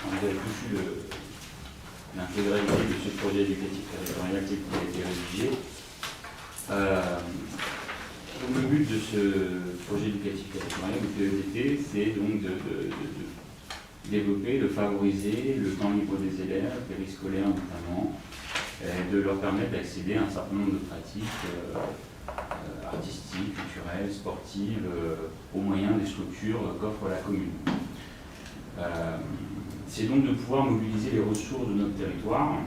On a tous eu l'intégralité de ce projet éducatif territorial qui a été rédigé. Donc le but de ce projet éducatif territorial du PEDT, c'est donc de développer, de favoriser le temps libre des élèves, périscolaires notamment, de leur permettre d'accéder à un certain nombre de pratiques artistiques, culturelles, sportives, au moyen des structures qu'offre la commune. C'est donc de pouvoir mobiliser les ressources de notre territoire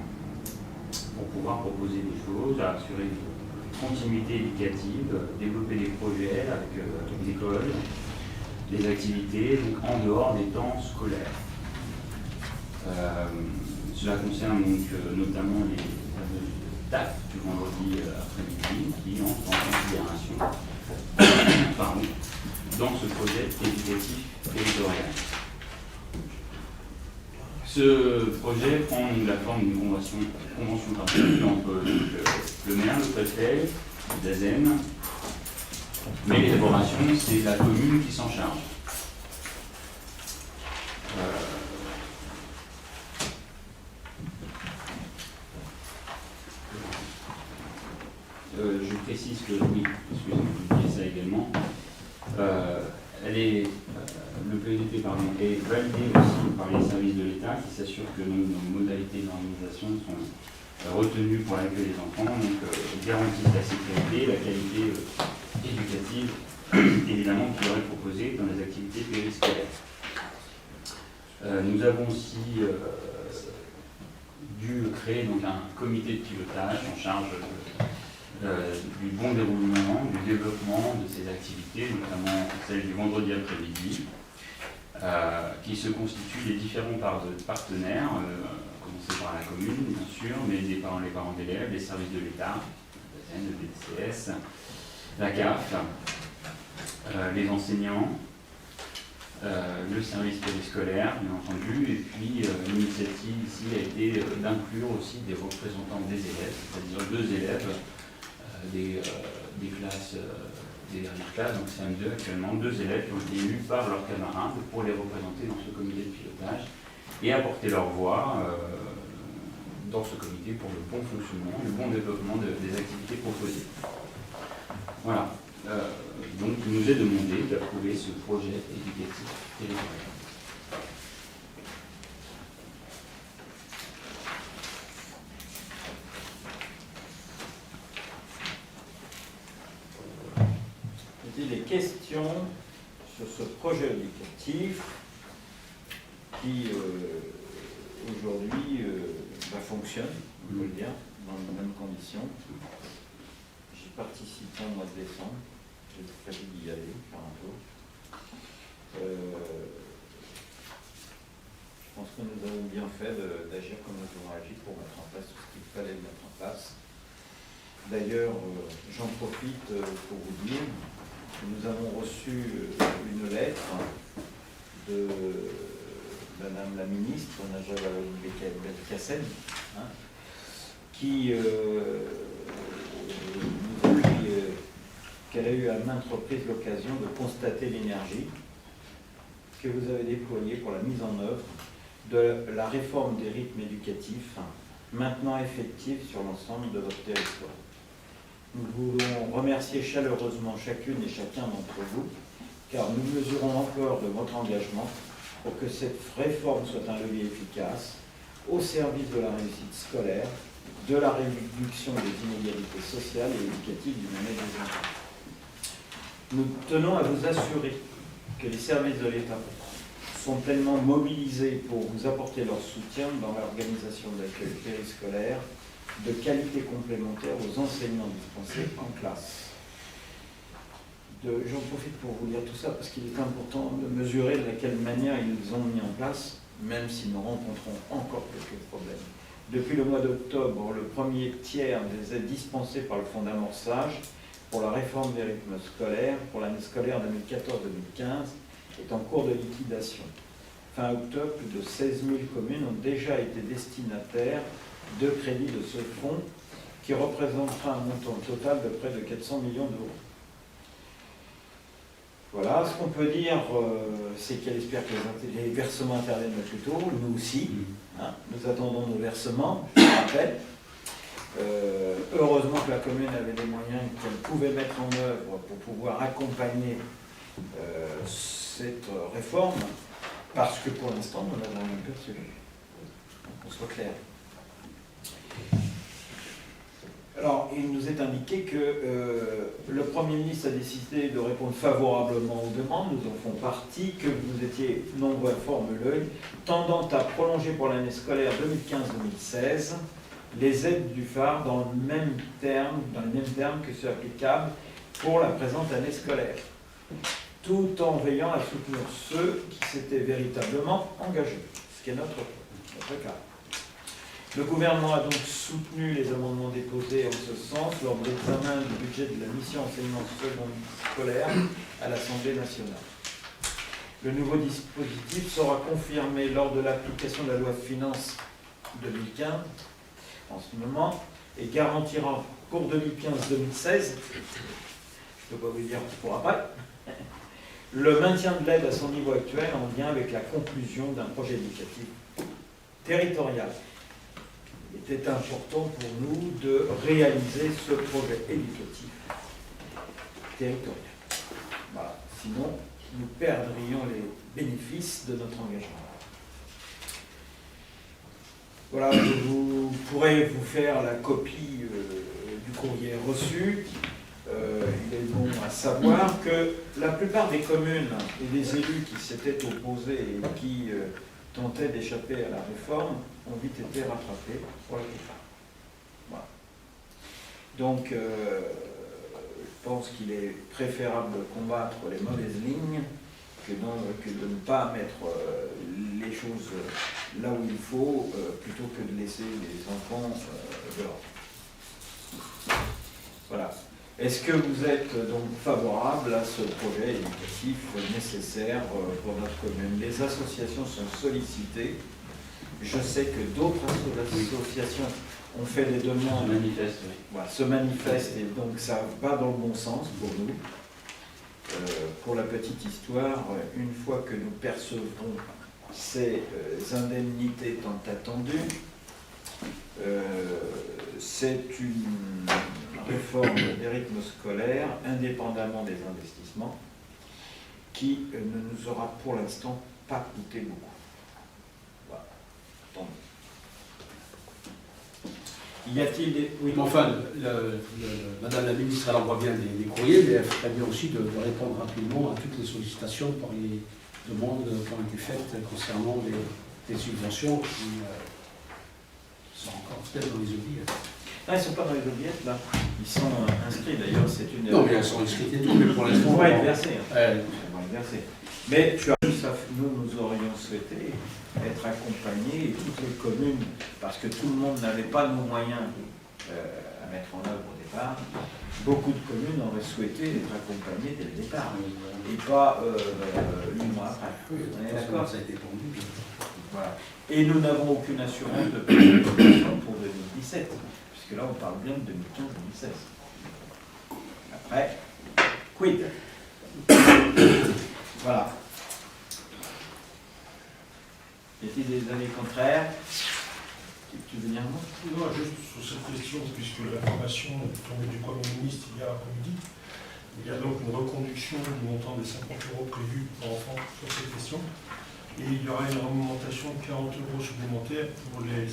pour pouvoir proposer des choses, assurer une continuité éducative, développer des projets avec les écoles, des activités donc en dehors des temps scolaires. Cela concerne donc notamment les fameuses TAF du vendredi après-midi qui entrent en considération pardon, dans ce projet éducatif territorial. Ce projet prend donc la forme d'une convention partagée entre le maire, le préfet, l'ASEN, mais l'élaboration, c'est la commune qui s'en charge. Je précise que, oui, excusez-moi, je vous dis ça également. Le PEDP est validé aussi par les services de l'État qui s'assurent que nos modalités d'organisation sont retenues pour l'accueil des enfants, donc garantissent la sécurité, la qualité éducative, évidemment, qui leur est proposée dans les activités périscolaires. Nous avons aussi dû créer donc, un comité de pilotage en charge du bon déroulement, du développement de ces activités, notamment celle du vendredi après-midi, qui se constitue des différents partenaires, à commencer par la commune, bien sûr, mais les parents d'élèves, les services de l'État, le BDCS, la CAF, les enseignants, le service périscolaire, bien entendu, et puis l'initiative ici a été d'inclure aussi des représentants des élèves, c'est-à-dire 2 élèves des classes, des dernières classes, donc CM2 actuellement, 2 élèves qui ont été élus par leurs camarades pour les représenter dans ce comité de pilotage et apporter leur voix dans ce comité pour le bon fonctionnement, le bon développement des activités proposées. Voilà. Donc il nous est demandé d'approuver ce projet éducatif territorial. Les questions sur ce projet éducatif qui aujourd'hui fonctionne, on peut le dire, dans les mêmes conditions. J'y participé au mois de décembre, j'ai prévu d'y aller, faire un tour. Je pense que nous avons bien fait d'agir comme nous avons agi pour mettre en place tout ce qu'il fallait mettre en place. D'ailleurs, j'en profite pour vous dire, nous avons reçu une lettre de Madame la ministre, Najwa Belkacem, qui nous a dit qu'elle a eu à maintes reprises l'occasion de constater l'énergie que vous avez déployée pour la mise en œuvre de la réforme des rythmes éducatifs, maintenant effective sur l'ensemble de votre territoire. Nous voulons remercier chaleureusement chacune et chacun d'entre vous, car nous mesurons encore de votre engagement pour que cette réforme soit un levier efficace au service de la réussite scolaire, de la réduction des inégalités sociales et éducatives du bien-être des enfants. Nous tenons à vous assurer que les services de l'État sont pleinement mobilisés pour vous apporter leur soutien dans l'organisation de l'accueil périscolaire de qualité complémentaire aux enseignements dispensés en classe. J'en profite pour vous dire tout ça parce qu'il est important de mesurer de quelle manière ils ont mis en place, même si nous rencontrons encore quelques problèmes. Depuis le mois d'octobre, le premier tiers des aides dispensées par le Fonds d'amorçage pour la réforme des rythmes scolaires pour l'année scolaire 2014-2015 est en cours de liquidation. Fin octobre, plus de 16 000 communes ont déjà été destinataires de crédits de ce fonds qui représentera un montant total de près de 400 millions d'euros. Voilà, ce qu'on peut dire, c'est qu'elle espère que les versements interviennent plus tôt, nous aussi. Nous attendons nos versements, je rappelle. Heureusement que la commune avait des moyens qu'elle pouvait mettre en œuvre pour pouvoir accompagner cette réforme, parce que pour l'instant, nous n'avons rien perçu. Qu'on soit clair. Alors, il nous est indiqué que le Premier ministre a décidé de répondre favorablement aux demandes, nous en faisons partie, que vous étiez nombreux à formuler, tendant à prolonger pour l'année scolaire 2015-2016 les aides du phare dans les mêmes termes que ceux applicables pour la présente année scolaire, tout en veillant à soutenir ceux qui s'étaient véritablement engagés, ce qui est notre point. Très clair. Le gouvernement a donc soutenu les amendements déposés en ce sens lors de l'examen du budget de la mission enseignement scolaire à l'Assemblée nationale. Le nouveau dispositif sera confirmé lors de l'application de la loi de finances 2015, en ce moment, et garantira pour 2015-2016, je ne peux pas vous dire pour après, le maintien de l'aide à son niveau actuel en lien avec la conclusion d'un projet éducatif territorial. Il était important pour nous de réaliser ce projet éducatif territorial. Voilà. Sinon, nous perdrions les bénéfices de notre engagement. Voilà, je pourrais vous faire la copie du courrier reçu. Il est bon à savoir que la plupart des communes et des élus qui s'étaient opposés et qui tentaient d'échapper à la réforme ont vite été rattrapés pour la plupart. Voilà. Donc, je pense qu'il est préférable de combattre les mauvaises lignes que de ne pas mettre les choses là où il faut, plutôt que de laisser les enfants dehors. Voilà. Est-ce que vous êtes donc favorable à ce projet éducatif nécessaire pour notre commune? Les associations sont sollicitées. Je sais que d'autres associations ont fait des demandes. Se manifestent, et donc ça va dans le bon sens pour nous. Pour la petite histoire, une fois que nous percevrons ces indemnités tant attendues, c'est une réforme des rythmes scolaires, indépendamment des investissements, qui ne nous aura pour l'instant pas coûté beaucoup. Voilà. Tant mieux. Y a-t-il des... Oui, mais enfin, Madame la ministre, elle envoie bien des courriers, mais elle ferait bien aussi de répondre rapidement à toutes les sollicitations par les demandes qui ont été faites concernant les subventions qui sont encore peut-être dans les oubliettes. Non, ils ne sont pas dans les oubliettes, là. Ils sont inscrits, d'ailleurs, c'est une... Non, mais elles sont inscrites et tout, mais pour l'instant... On va être versés. Mais tu as vu, nous aurions souhaité être accompagnés, et toutes les communes, parce que tout le monde n'avait pas nos moyens à mettre en œuvre au départ, beaucoup de communes auraient souhaité être accompagnées dès le départ, et pas 8 mois après. Oui, On est d'accord? ça a été tendu. Voilà. Et nous n'avons aucune assurance de pérennisation pour 2017, puisque là on parle bien de 2015-2016. Après, quid? Voilà. Y a-t-il des avis contraires? Tu veux dire un mot? Non, juste sur cette question, puisque l'information est tombée du Premier ministre hier après-midi, il y a donc une reconduction du montant des 50 € prévus par enfant sur cette question. Et il y aura une augmentation de 40 € supplémentaires pour les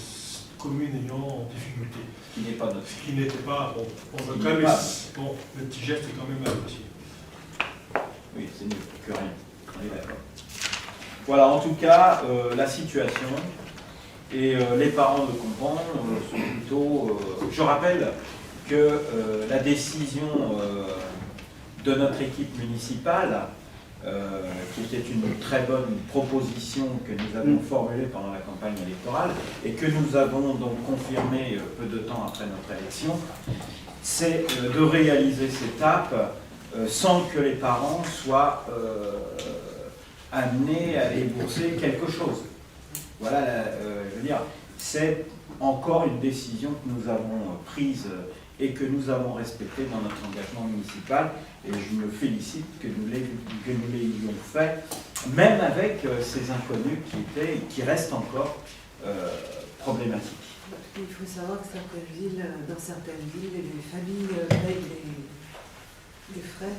communes ayant en difficulté. Qui n'est pas notre. Ce qui n'était pas, bon, on veut quand même, bon, le petit geste est quand même apprécié. Oui, c'est mieux que rien. On est d'accord. Voilà, en tout cas, la situation, et les parents le comprennent, sont plutôt... je rappelle que la décision de notre équipe municipale, qui était une très bonne proposition que nous avions formulée pendant la campagne électorale, et que nous avons donc confirmée peu de temps après notre élection, c'est de réaliser cette étape sans que les parents soient amenés à débourser quelque chose. Voilà, je veux dire, c'est encore une décision que nous avons prise et que nous avons respectée dans notre engagement municipal, et je me félicite que nous l'ayons fait, même avec ces inconnus qui restent encore problématiques. Il faut savoir que dans certaines villes, les familles payent les frais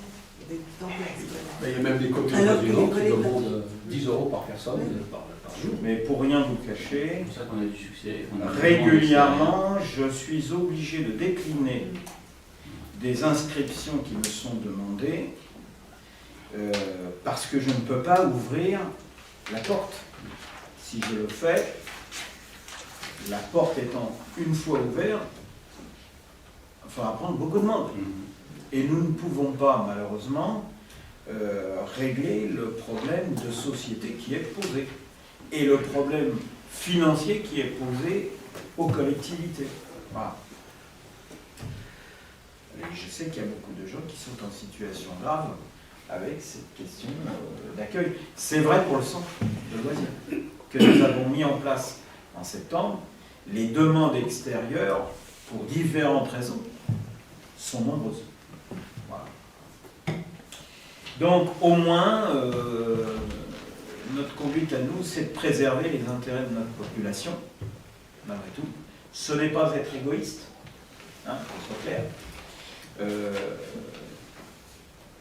des tempêtes. Il y a même des communes qui demandent 10 € par personne par jour. Mais pour rien vous cacher, C'est pour ça qu'on a du succès. régulièrement, je suis obligé de décliner des inscriptions qui me sont demandées parce que je ne peux pas ouvrir la porte. Si je le fais, la porte étant une fois ouverte, il faudra prendre beaucoup de monde. Et nous ne pouvons pas, malheureusement, régler le problème de société qui est posé. et le problème financier qui est posé aux collectivités. Voilà. Et je sais qu'il y a beaucoup de gens qui sont en situation grave avec cette question d'accueil. C'est vrai pour le centre de loisirs que nous avons mis en place en septembre. Les demandes extérieures, pour différentes raisons, sont nombreuses. Voilà. Donc, au moins, notre conduite à nous, c'est de préserver les intérêts de notre population, malgré tout. Ce n'est pas être égoïste, hein, qu'on soit clair.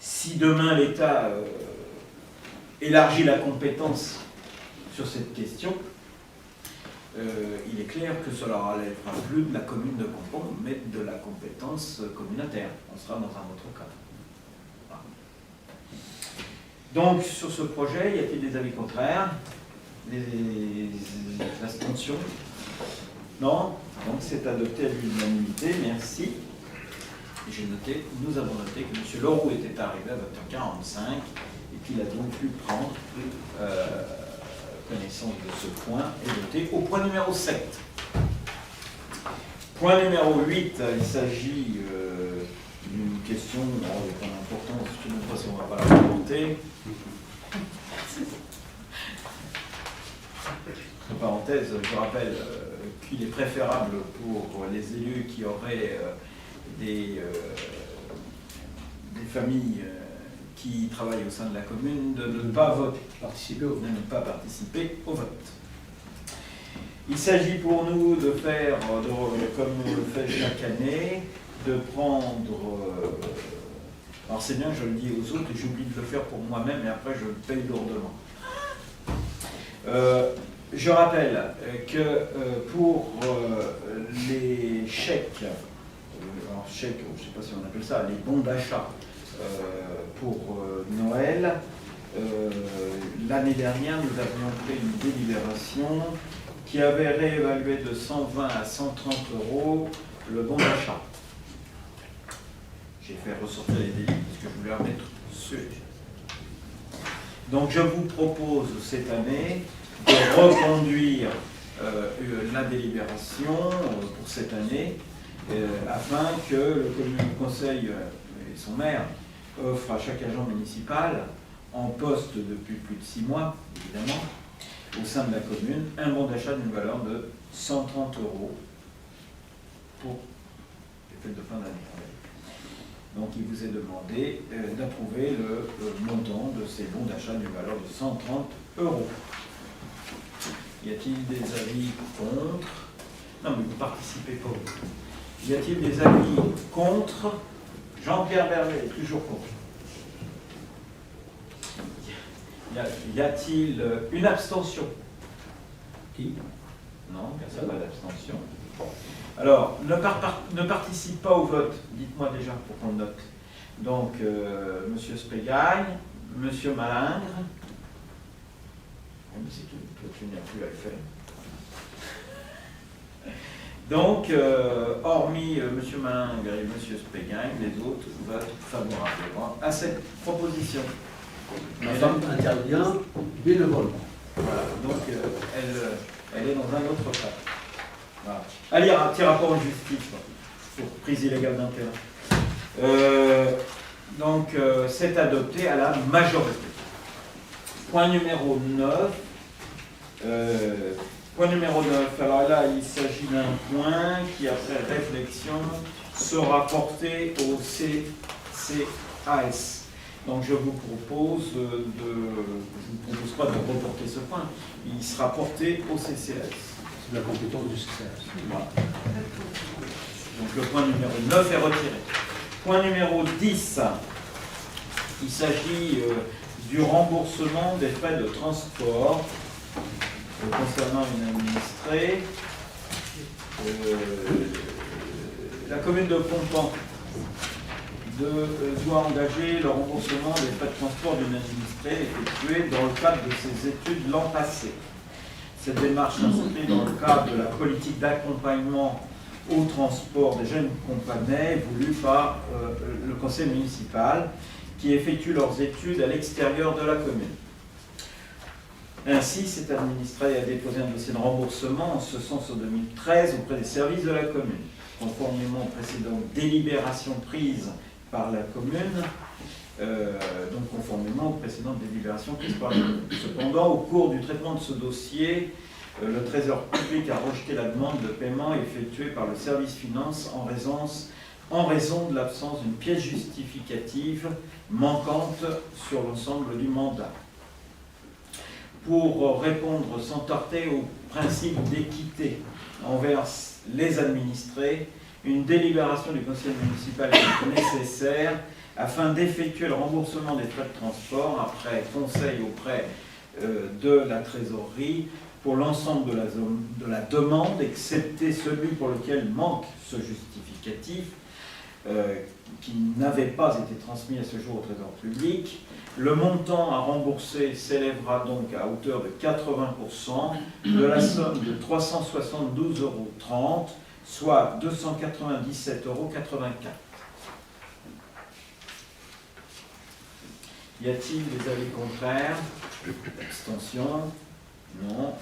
Si demain l'État élargit la compétence sur cette question, il est clair que cela ne relèvera plus de la commune de Compont, mais de la compétence communautaire. On sera dans un autre cadre. Voilà. Donc, sur ce projet, y a-t-il des avis contraires? Des abstentions? Non? Donc, c'est adopté à l'unanimité. Merci. Nous avons noté que M. Leroux était arrivé à 20h45 et qu'il a donc pu prendre connaissance de ce point et voter au point numéro 7. Point numéro 8, il s'agit d'une question de grande importance, je ne sais pas si on ne va pas la remonter. Entre parenthèses, je rappelle qu'il est préférable pour les élus qui auraient des familles qui travaillent au sein de la commune de ne pas voter, de ne pas participer au vote. Il s'agit pour nous de faire, comme on le fait chaque année, de prendre... alors c'est bien que je le dis aux autres et j'oublie de le faire pour moi-même et après je le paye lourdement. Je rappelle que pour les chèques, alors chèques, je ne sais pas si on appelle ça, les bons d'achat pour Noël, l'année dernière nous avions fait une délibération qui avait réévalué de 120 à 130 € le bon d'achat. J'ai fait ressortir les délits parce que je voulais remettre ceux. Donc je vous propose cette année de reconduire la délibération pour cette année afin que le conseil et son maire offrent à chaque agent municipal en poste depuis plus de 6 mois, évidemment, au sein de la commune, un bon d'achat d'une valeur de 130 € pour les fêtes de fin d'année. Donc il vous est demandé d'approuver le montant de ces bons d'achat d'une valeur de 130 €. Y a-t-il des avis contre? Non, mais vous ne participez pas. Y a-t-il des avis contre? Jean-Pierre Berlet, toujours contre. Y a-t-il une abstention? Qui? Non, personne n'a d'abstention. Alors, ne participe pas au vote, dites-moi déjà pour qu'on le note. Donc, M. Spégagne, M. Malingre. Mais c'est tout, toi tu n'as plus à le faire. Donc, hormis M. Malingre et M. Spégagne, les autres votent favorablement à cette proposition. La femme intervient bénévolement. Voilà, donc elle est dans un autre cas. Voilà. À lire un petit rapport en justice pour prise illégale d'intérêt. Donc, c'est adopté à la majorité. Point numéro 9. Point numéro 9. Alors là, il s'agit d'un point qui, après réflexion, sera porté au CCAS. Donc je vous propose je vous propose pas de reporter ce point, il sera porté au CCAS. C'est la compétence du CCAS. Voilà. Donc le point numéro 9 est retiré. Point numéro 10, il s'agit du remboursement des frais de transport concernant une administrée. La commune de Compont doit engager le remboursement des frais de transport d'une administrée effectuée dans le cadre de ses études l'an passé. Cette démarche s'inscrit dans le cadre de la politique d'accompagnement au transport des jeunes companais voulue par le conseil municipal qui effectue leurs études à l'extérieur de la commune. Ainsi, cet administré a déposé un dossier de remboursement en ce sens en 2013 auprès des services de la commune. Conformément aux précédentes délibérations prises par la commune, donc conformément aux précédentes délibérations prises par la commune. Cependant, au cours du traitement de ce dossier, le Trésor public a rejeté la demande de paiement effectuée par le service finance en raison de l'absence d'une pièce justificative manquante sur l'ensemble du mandat. Pour répondre sans tarder au principe d'équité envers les administrés, une délibération du conseil municipal est nécessaire afin d'effectuer le remboursement des frais de transport après conseil auprès de la trésorerie pour l'ensemble de la demande, excepté celui pour lequel manque ce justificatif, qui n'avait pas été transmis à ce jour au Trésor public. Le montant à rembourser s'élèvera donc à hauteur de 80% de la somme de 372,30 €, soit 297,84 €. Y a-t-il des avis contraires? Abstention? Non.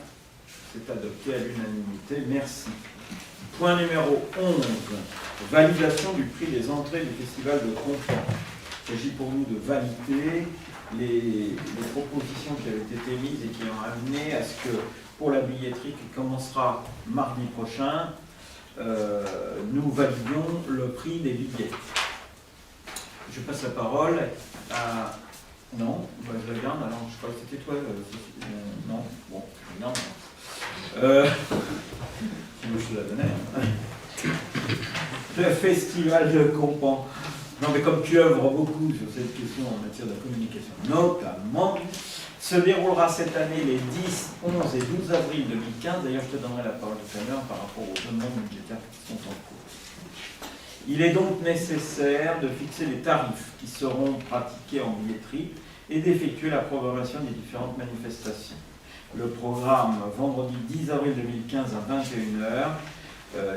C'est adopté à l'unanimité. Merci. Point numéro 11. Validation du prix des entrées du Festival de Conflans. Il s'agit pour nous de valider les propositions qui avaient été mises et qui ont amené à ce que, pour la billetterie qui commencera mardi prochain, nous validions le prix des billets. Je passe la parole à... Non, bah, je regarde, alors je crois que c'était toi. Non, bon, non. Sinon je te la donnais. Hein. Le Festival de Conflans. Non, mais comme tu œuvres beaucoup sur cette question en matière de communication, notamment, se déroulera cette année les 10, 11 et 12 avril 2015. D'ailleurs, je te donnerai la parole tout à l'heure par rapport aux demandes budgétaires qui sont en cours. Il est donc nécessaire de fixer les tarifs qui seront pratiqués en billetterie et d'effectuer la programmation des différentes manifestations. Le programme, vendredi 10 avril 2015 à 21 h,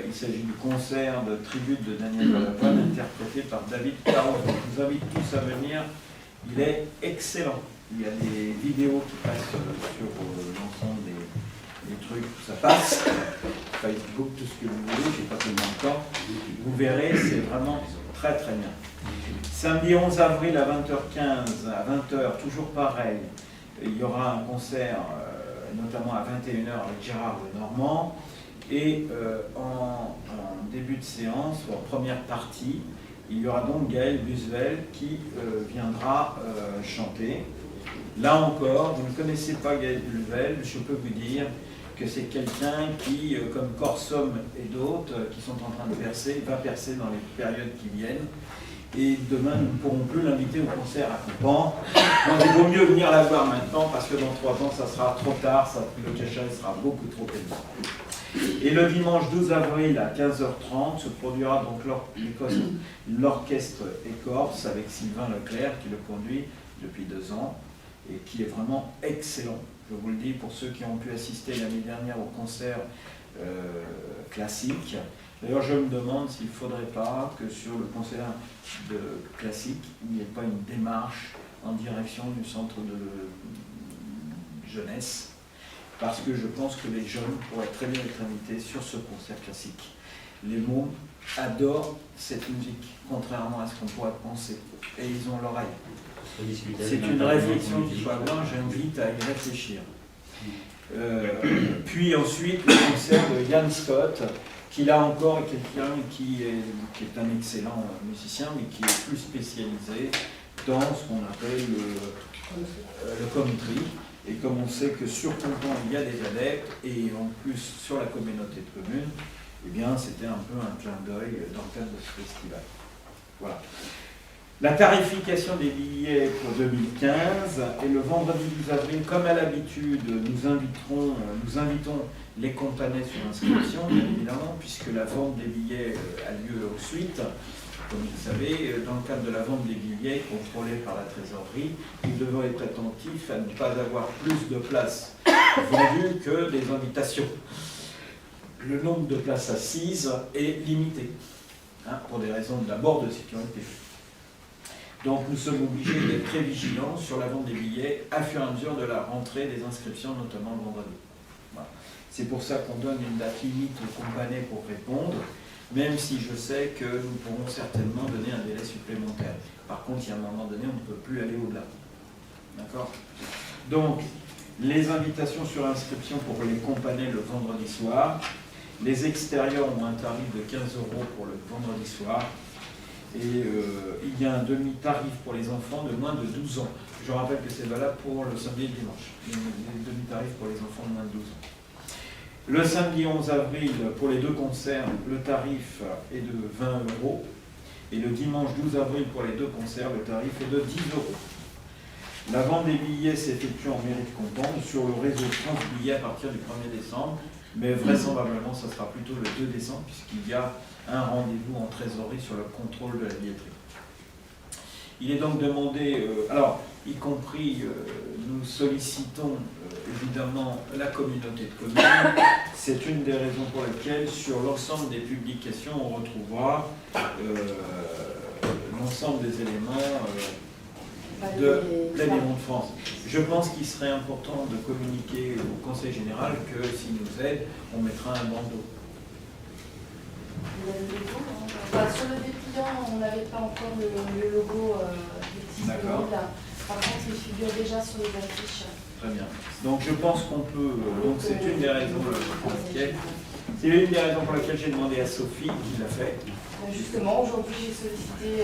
il s'agit du concert de tribute de Daniel Balavoine interprété par David Caron. Je vous invite tous à venir, il est excellent. Il y a des vidéos qui passent sur l'ensemble des trucs où ça passe. Facebook, tout ce que vous voulez, j'ai pas tellement de temps. Vous verrez, c'est vraiment très très bien. Samedi 11 avril à 20h15, à 20h, toujours pareil, il y aura un concert, notamment à 21 h avec Gérard Lenormand. Et en début de séance, ou en première partie, il y aura donc Gaël Busvel qui viendra chanter. Là encore, vous ne connaissez pas Gaël Busvel, je peux vous dire que c'est quelqu'un qui, comme Corsom et d'autres, qui sont en train de percer, va percer dans les périodes qui viennent. Et demain, nous ne pourrons plus l'inviter au concert à Coupan. Donc il vaut mieux venir la voir maintenant, parce que dans 3 ans, ça sera trop tard, le cachet sera beaucoup trop élevé. Et le dimanche 12 avril à 15h30 se produira donc l'orchestre Écorce avec Sylvain Leclerc qui le conduit depuis 2 ans et qui est vraiment excellent. Je vous le dis pour ceux qui ont pu assister l'année dernière au concert classique. D'ailleurs, je me demande s'il ne faudrait pas que sur le concert de classique, il n'y ait pas une démarche en direction du centre de jeunesse, parce que je pense que les jeunes pourraient très bien être invités sur ce concert classique. Les mômes adorent cette musique, contrairement à ce qu'on pourrait penser, et ils ont l'oreille. C'est une réflexion qu'il faut avoir, j'invite à y réfléchir. Puis ensuite, le concert de Ian Scott, qui là encore est quelqu'un qui est un excellent musicien, mais qui est plus spécialisé dans ce qu'on appelle le country. Et comme on sait que sur Conflans il y a des adeptes, et en plus sur la communauté de communes, eh bien c'était un peu un clin d'œil dans le cadre de ce festival. Voilà. La tarification des billets pour 2015 et le vendredi 12 avril, comme à l'habitude, nous invitons les companais sur inscription, bien évidemment, puisque la vente des billets a lieu ensuite. Comme vous le savez, dans le cadre de la vente des billets contrôlée par la trésorerie, il devrait être attentif à ne pas avoir plus de places vendues que des invitations. Le nombre de places assises est limité, pour des raisons d'abord de sécurité. Donc nous sommes obligés d'être très vigilants sur la vente des billets à fur et à mesure de la rentrée des inscriptions, notamment le vendredi. Voilà. C'est pour ça qu'on donne une date limite aux compagnies pour répondre, même si je sais que nous pourrons certainement donner un délai supplémentaire. Par contre, il y a un moment donné, on ne peut plus aller au-delà. D'accord? Donc, les invitations sur inscription pour les compagnies le vendredi soir. Les extérieurs ont un tarif de 15 € pour le vendredi soir. Et il y a un demi-tarif pour les enfants de moins de 12 ans. Je rappelle que c'est valable pour le samedi et le dimanche. Les demi-tarifs pour les enfants de moins de 12 ans. Le samedi 11 avril, pour les deux concerts, le tarif est de 20 €. Et le dimanche 12 avril, pour les deux concerts, le tarif est de 10 €. La vente des billets s'effectue en mérite comptant sur le réseau France Billets à partir du 1er décembre. Mais vraisemblablement, ça sera plutôt le 2 décembre, puisqu'il y a un rendez-vous en trésorerie sur le contrôle de la billetterie. Il est donc demandé, alors, y compris, nous sollicitons évidemment la communauté de communes. C'est une des raisons pour lesquelles, sur l'ensemble des publications, on retrouvera l'ensemble des éléments de Plaine-et-Mont de France. Je pense qu'il serait important de communiquer au Conseil général que s'il nous aide, on mettra un bandeau. Sur le dépliant, on n'avait pas encore le logo disponible. Par contre, il figure déjà sur les affiches. Très bien. Donc je pense qu'on peut. Donc c'est une des raisons pour lesquelles. C'est une des raisons pour lesquelles j'ai demandé à Sophie qui l'a fait. Justement, aujourd'hui, j'ai sollicité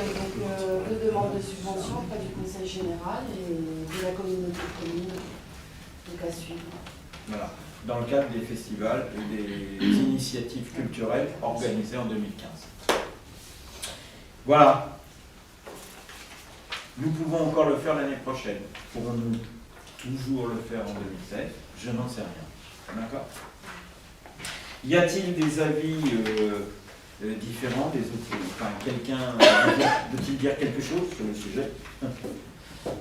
deux demandes de subvention auprès du Conseil général et de la communauté de communes. Donc à suivre. Voilà. Dans le cadre des festivals et des initiatives culturelles organisées en 2015. Voilà. Nous pouvons encore le faire l'année prochaine. Pourrons-nous toujours le faire en 2016? Je n'en sais rien. D'accord? Y a-t-il des avis différents des autres? Enfin, quelqu'un veut-il dire quelque chose sur le sujet?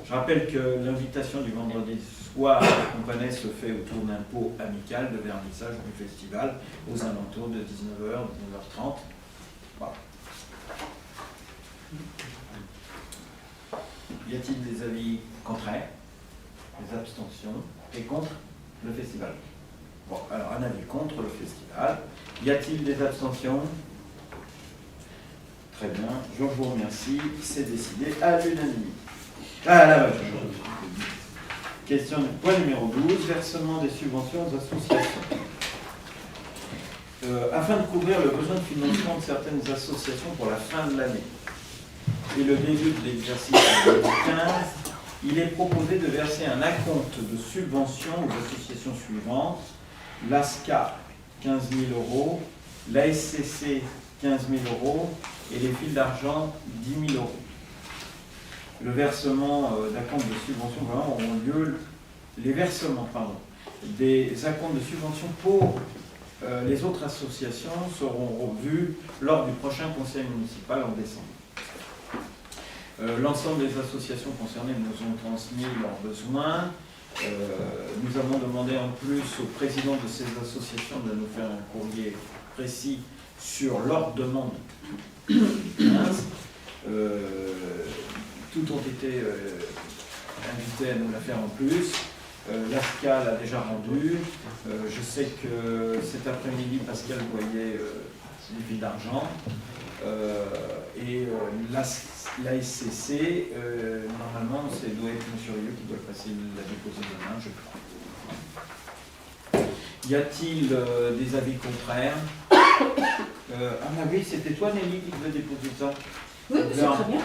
Je rappelle que l'invitation du vendredi soir à la compagnie se fait autour d'un pot amical de vernissage du festival aux alentours de 19h, 19h30. Voilà. Y a-t-il des avis contraires, des abstentions et contre le festival? Bon, alors un avis contre le festival. Y a-t-il des abstentions? Très bien, je vous remercie. C'est décidé à l'unanimité. Ah là, question point numéro 12, versement des subventions aux associations. Afin de couvrir le besoin de financement de certaines associations pour la fin de l'année et le début de l'exercice 2015, il est proposé de verser un acompte de subventions aux associations suivantes: l'ASCA 15 000 €, l'ASCC 15 000 € et les fils d'argent 10 000 €. Le versement d'acompte de subvention auront lieu, les versements des acomptes de subvention pour les autres associations seront revus lors du prochain conseil municipal en décembre. L'ensemble des associations concernées nous ont transmis leurs besoins. Nous avons demandé en plus aux présidents de ces associations de nous faire un courrier précis sur leurs demandes. Toutes ont été invitées à nous la faire en plus. L'ASCA l'a déjà rendu. Je sais que cet après-midi, Pascal voyait les billes d'argent. Et l'ASCC, normalement, ça doit être M. Rieu qui doit passer la déposer demain, je crois. Y a-t-il des avis contraires? Ah oui, c'était toi, Nelly, qui devait déposer ça? Oui, c'est très bien.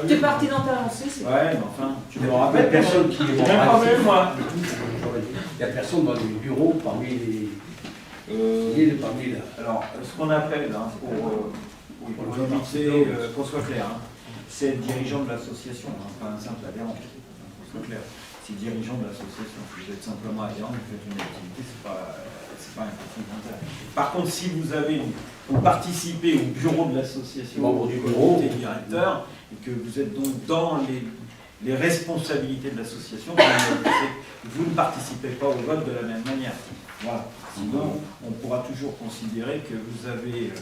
Tu es parti dans ta lancée, c'est ouais, mais enfin, Tu me rappelles personne qui est même pas même moi. Il n'y a personne dans les bureaux parmi les. Alors, ce qu'on appelle, hein, pour éviter qu'on soit clair, hein, c'est le dirigeant de l'association, hein, pas un simple adhérent, qu'on soit clair. C'est le dirigeant de l'association. Si vous êtes simplement adhérent, vous faites une activité, c'est pas un conflit d'intérêt. Par contre, si vous participez au bureau de l'association, membre du bureau, comité directeur, et que vous êtes donc dans les responsabilités de l'association, vous ne participez pas au vote de la même manière. Voilà. Sinon, on pourra toujours considérer que vous avez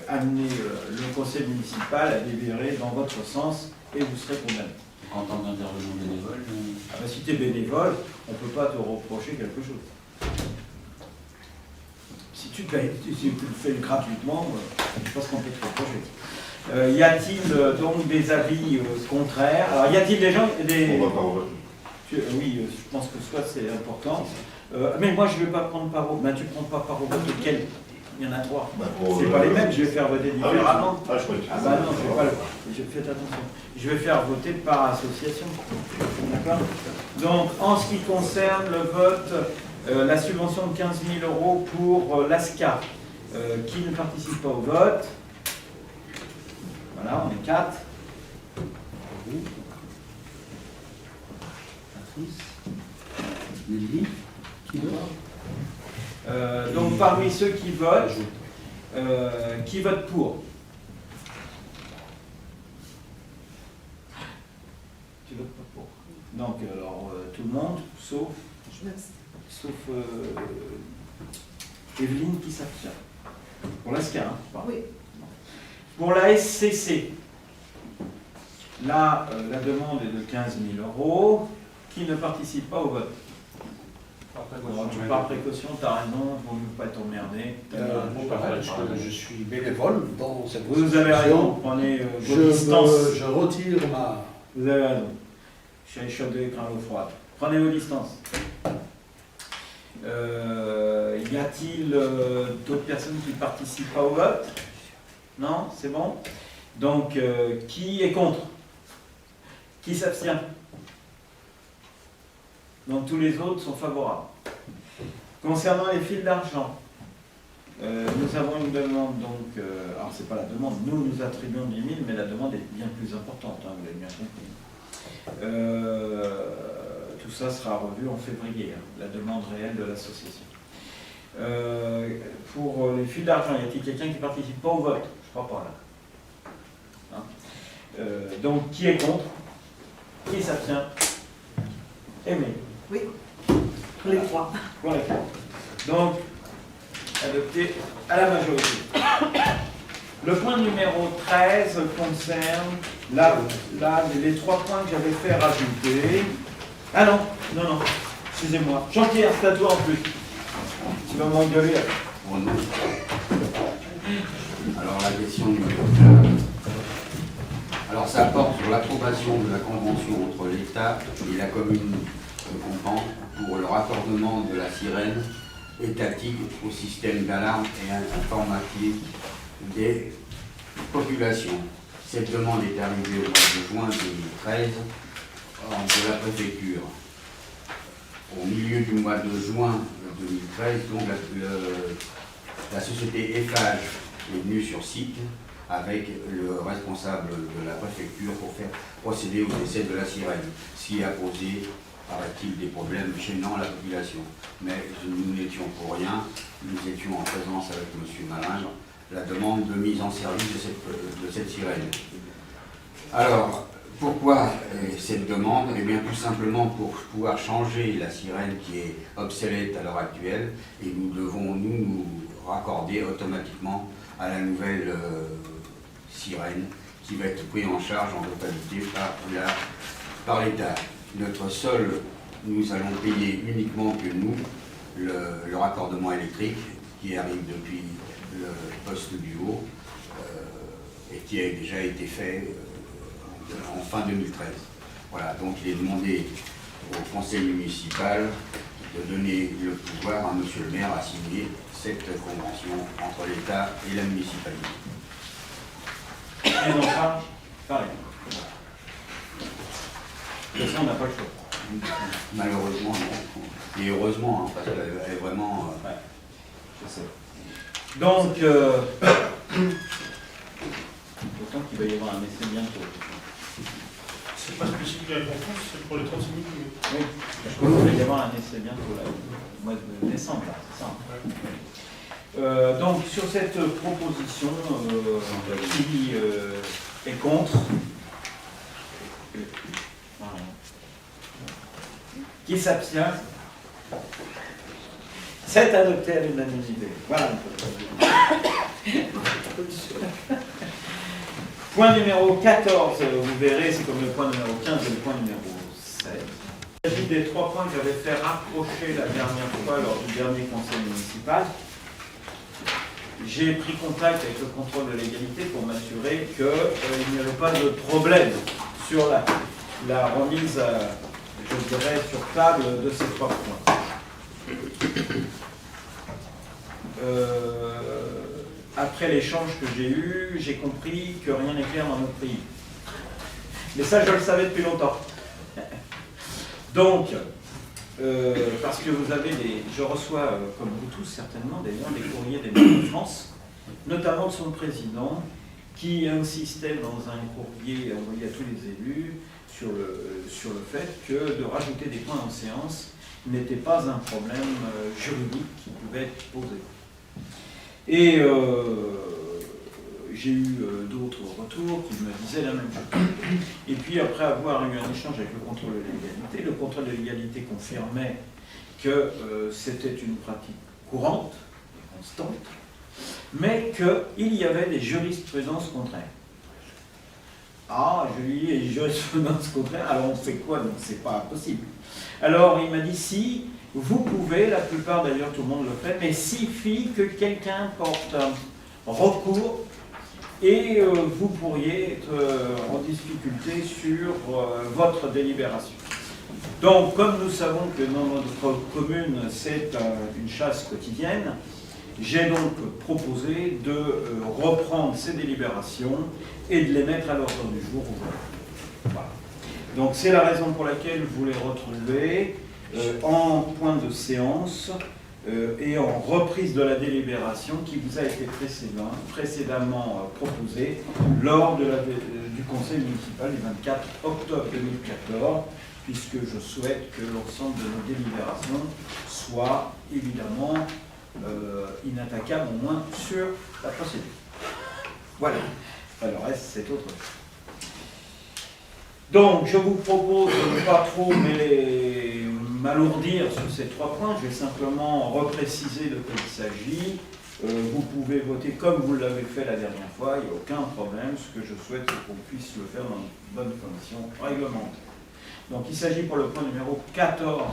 amener le conseil municipal à délibérer dans votre sens et vous serez condamné. En tant qu'intervenant bénévole, Ah ben, si tu es bénévole, on ne peut pas te reprocher quelque chose. Si tu le fais gratuitement, je pense qu'on peut te reprocher. Y a-t-il donc des avis contraires? Alors, y a-t-il des gens... On va pas en voter. Oui, je pense que soit c'est important. Mais moi, je ne vais pas prendre part au... Ben, tu ne prends pas part au vote lequel? Il y en a 3. Bah, C'est pas les mêmes, je vais faire voter différemment. Ah, je crois que Ah bah non, je vais pas le... Faites attention. Je vais faire voter par association. D'accord? Donc, en ce qui concerne le vote, la subvention de 15 000 € pour l'ASCA, qui ne participe pas au vote. Voilà, on est 4. Patrice, Nelly, qui Donc, parmi ceux qui votent pour? Tu votes pas pour. Donc, alors, tout le monde, sauf Evelyne qui s'abstient. Pour l'ASCA, hein, je parle. Oui. Pour la SCC, là, la demande est de 15 000 €, qui ne participe pas au vote. Par précaution, tu as raison, il ne faut pas être emmerdé. Je suis bénévole dans cette Vous avez raison, prenez vos distances. Je retire ma... Vous avez raison. Je suis chaude de l'écran à l'eau froide. Prenez vos distances. Y a-t-il d'autres personnes qui ne participent pas au vote? Non? C'est bon? Donc, qui est contre? Qui s'abstient? Donc, tous les autres sont favorables. Concernant les fils d'argent, nous avons une demande, donc, alors c'est pas la demande, nous attribuons 10 000, mais la demande est bien plus importante, hein, vous l'avez bien compris. Tout ça sera revu en février, hein, la demande réelle de l'association. Pour les fils d'argent, y a-t-il quelqu'un qui ne participe pas au vote? Je crois pas là. Hein? Donc, qui est contre? Qui s'abstient? Aimé. Oui. Pour les 3. Pour les 3. Donc, adopté à la majorité. Le point numéro 13 concerne là, les 3 points que j'avais fait rajouter. Ah non, excusez-moi. Jean-Pierre, c'est à toi en plus. Tu vas m'engueuler. Oh non. Alors la question numéro 15. Alors ça porte sur l'approbation de la convention entre l'État et la commune de Compan pour le raccordement de la sirène étatique au système d'alarme et informatique des populations. Cette demande est arrivée au mois de juin 2013 de la préfecture. Au milieu du mois de juin 2013, donc la société Eiffage est venue sur site avec le responsable de la préfecture pour faire procéder au décès de la sirène, ce qui a posé, paraît-il, des problèmes gênants à la population. Mais nous n'étions pour rien, nous étions en présence avec M. Malingre, la demande de mise en service de cette sirène. Alors, pourquoi cette demande? Eh bien, tout simplement pour pouvoir changer la sirène qui est obsolète à l'heure actuelle, et nous devons nous raccorder automatiquement à la nouvelle sirène qui va être prise en charge en totalité par l'État. Nous allons payer uniquement que nous le raccordement électrique qui arrive depuis le poste du haut et qui a déjà été fait en fin 2013. Voilà, donc il est demandé au conseil municipal de donner le pouvoir à monsieur le maire à signer cette convention entre l'État et la municipalité. Et donc ça, pareil. De toute façon, on n'a pas le choix. Malheureusement, non. Et heureusement, hein, parce qu'elle est vraiment... Ouais, je sais. Donc, d'autant qu'il va y avoir un essai bientôt. C'est pas spécifique à la conférence, c'est pour les 36 000 km. Oui, je crois qu'il va y avoir un essai bientôt, là, au mois de décembre, là, c'est ça. Donc, sur cette proposition, qui est contre? Qui s'abstient? C'est adopté à l'unanimité. Voilà. Point numéro 14, vous verrez, c'est comme le point numéro 15 et le point numéro 16. Il s'agit des 3 points que j'avais fait rapprocher la dernière fois lors du dernier conseil municipal. J'ai pris contact avec le contrôle de légalité pour m'assurer qu'il n'y avait pas de problème sur la remise, je dirais, sur table de ces 3 points. Après l'échange que j'ai eu, j'ai compris que rien n'est clair dans notre pays. Mais ça, je le savais depuis longtemps. Donc, parce que vous avez je reçois, comme vous tous certainement, d'ailleurs, des courriers des maires de France, notamment de son président, qui insistait dans un courrier envoyé à tous les élus sur le fait que de rajouter des points en séance n'était pas un problème juridique qui pouvait être posé. Et j'ai eu d'autres retours qui me disaient la même chose. Et puis après avoir eu un échange avec le contrôle de légalité confirmait que c'était une pratique courante et constante, mais qu'il y avait des jurisprudences contraires. Ah, je lui dis, les jurisprudences contraires, alors on fait quoi? Donc c'est pas possible. Alors il m'a dit, si, vous pouvez, la plupart d'ailleurs tout le monde le fait, mais suffit que quelqu'un porte un recours et vous pourriez être en difficulté sur votre délibération. Donc, comme nous savons que dans notre commune, c'est une chasse quotidienne, j'ai donc proposé de reprendre ces délibérations et de les mettre à l'ordre du jour aujourd'hui. Voilà. Donc, c'est la raison pour laquelle vous les retrouvez en point de séance et en reprise de la délibération qui vous a été précédemment proposée lors du conseil municipal du 24 octobre 2014, puisque je souhaite que l'ensemble de nos délibérations soient évidemment inattaquables au moins sur la procédure. Voilà. Le reste, c'est autre chose. Donc, je vous propose de ne pas trop m'alourdir sur ces 3 points. Je vais simplement repréciser de quoi il s'agit. Vous pouvez voter comme vous l'avez fait la dernière fois, il n'y a aucun problème. Ce que je souhaite, c'est qu'on puisse le faire dans une bonne condition réglementaire. Donc, il s'agit pour le point numéro 14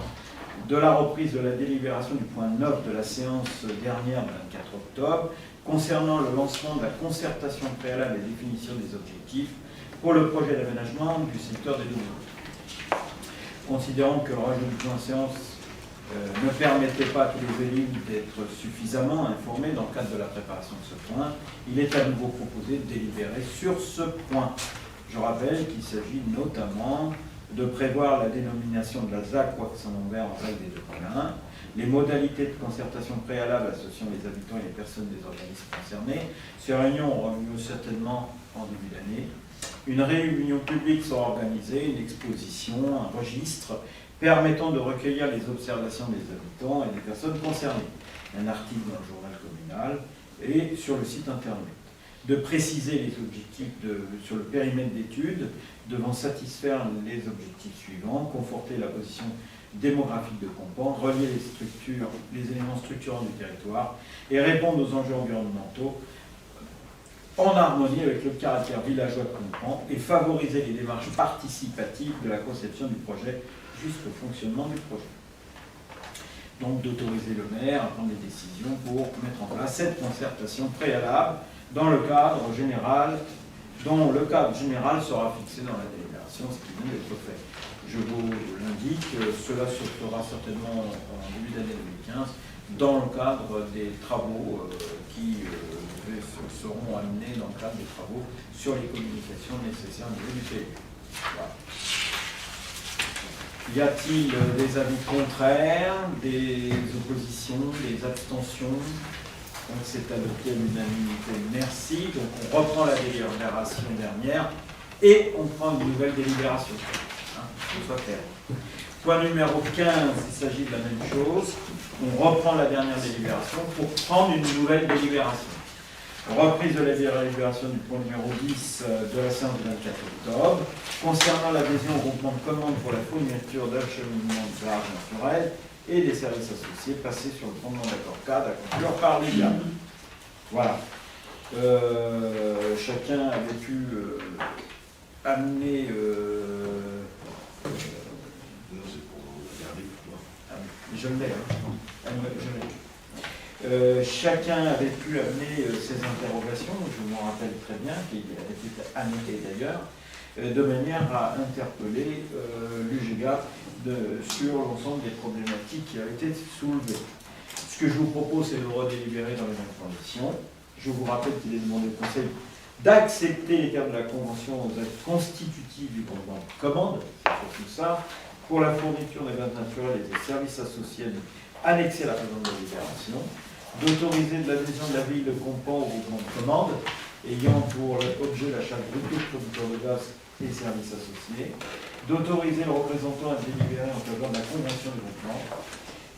de la reprise de la délibération du point 9 de la séance dernière du 24 octobre, concernant le lancement de la concertation préalable et définition des objectifs pour le projet d'aménagement du secteur des Douves. Considérant que le rajout du point séance ne permettait pas à tous les élus d'être suffisamment informés dans le cadre de la préparation de ce point, il est à nouveau proposé de délibérer sur ce point. Je rappelle qu'il s'agit notamment de prévoir la dénomination de la ZAC Ouac-Saint-Lambert en ZAC des Deux-Collins, les modalités de concertation préalable associant les habitants et les personnes des organismes concernés. Ces réunions auront lieu certainement en début d'année. Une réunion publique sera organisée, une exposition, un registre permettant de recueillir les observations des habitants et des personnes concernées. Un article dans le journal communal et sur le site internet. De préciser les objectifs sur le périmètre d'études devant satisfaire les objectifs suivants, conforter la position démographique de Compan, relier les éléments structurants du territoire et répondre aux enjeux environnementaux en harmonie avec le caractère villageois de Compan et favoriser les démarches participatives de la conception du projet jusqu'au fonctionnement du projet. Donc d'autoriser le maire à prendre des décisions pour mettre en place cette concertation préalable dans le cadre général, dont le cadre général sera fixé dans la délibération, ce qui vient d'être fait. Je vous l'indique, cela se fera certainement en début d'année 2015 dans le cadre des travaux qui seront amenés dans le cadre des travaux sur les communications nécessaires au niveau du pays. Voilà. Y a-t-il des avis contraires, des oppositions, des abstentions? Donc c'est adopté à l'unanimité. Merci. Donc on reprend la délibération dernière et on prend une nouvelle délibération. Que ce soit clair. Point numéro 15, il s'agit de la même chose. On reprend la dernière délibération pour prendre une nouvelle délibération. Reprise de la délibération du point numéro 10 de la séance du 24 octobre, concernant l'adhésion au groupement de commandes pour la fourniture d'acheminement de barrages naturels et des services associés passés sur le fondement d'accord cadre à conclure par l'État. Voilà. Chacun avait pu amener... je l'ai, chacun avait pu amener ses interrogations, je m'en rappelle très bien, qui avait été annoté d'ailleurs, de manière à interpeller l'UGEGA sur l'ensemble des problématiques qui ont été soulevées. Ce que je vous propose, c'est de redélibérer dans les mêmes conditions. Je vous rappelle qu'il est demandé au Conseil d'accepter les termes de la Convention aux actes constitutifs du groupement de commande, c'est surtout ça, pour la fourniture des gaz naturels et des services associés annexés à la présente délibération, d'autoriser de l'adhésion de la ville de Compan au groupement de commande, ayant pour objet l'achat de groupes de producteurs de gaz et services associés, d'autoriser le représentant à délibérer en faveur de la convention du groupement,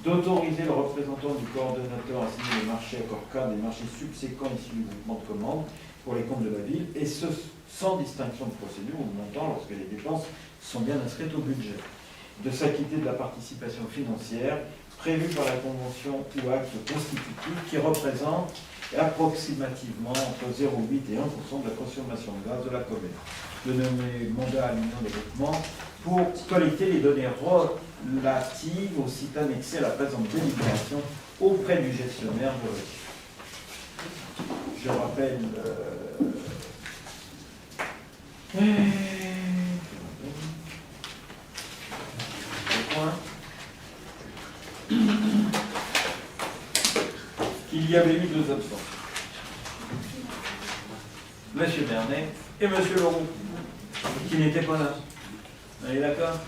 d'autoriser le représentant du coordonnateur à signer le marché accord cadre des marchés subséquents issus du groupement de commande pour les comptes de la ville, et ce sans distinction de procédure ou de montant lorsque les dépenses sont bien inscrites au budget, de s'acquitter de la participation financière prévue par la convention ou acte constitutif qui représente approximativement entre 0,8 et 1% de la consommation de gaz de la commune, de nommer mandat à l'union de groupement pour collecter les données relatives aux sites annexés à la présente délibération auprès du gestionnaire de réseau. Je rappelle le point qu'il y avait eu 2 absents. Monsieur Bernet et Monsieur Leroux, qui n'étaient pas là. Vous êtes d'accord?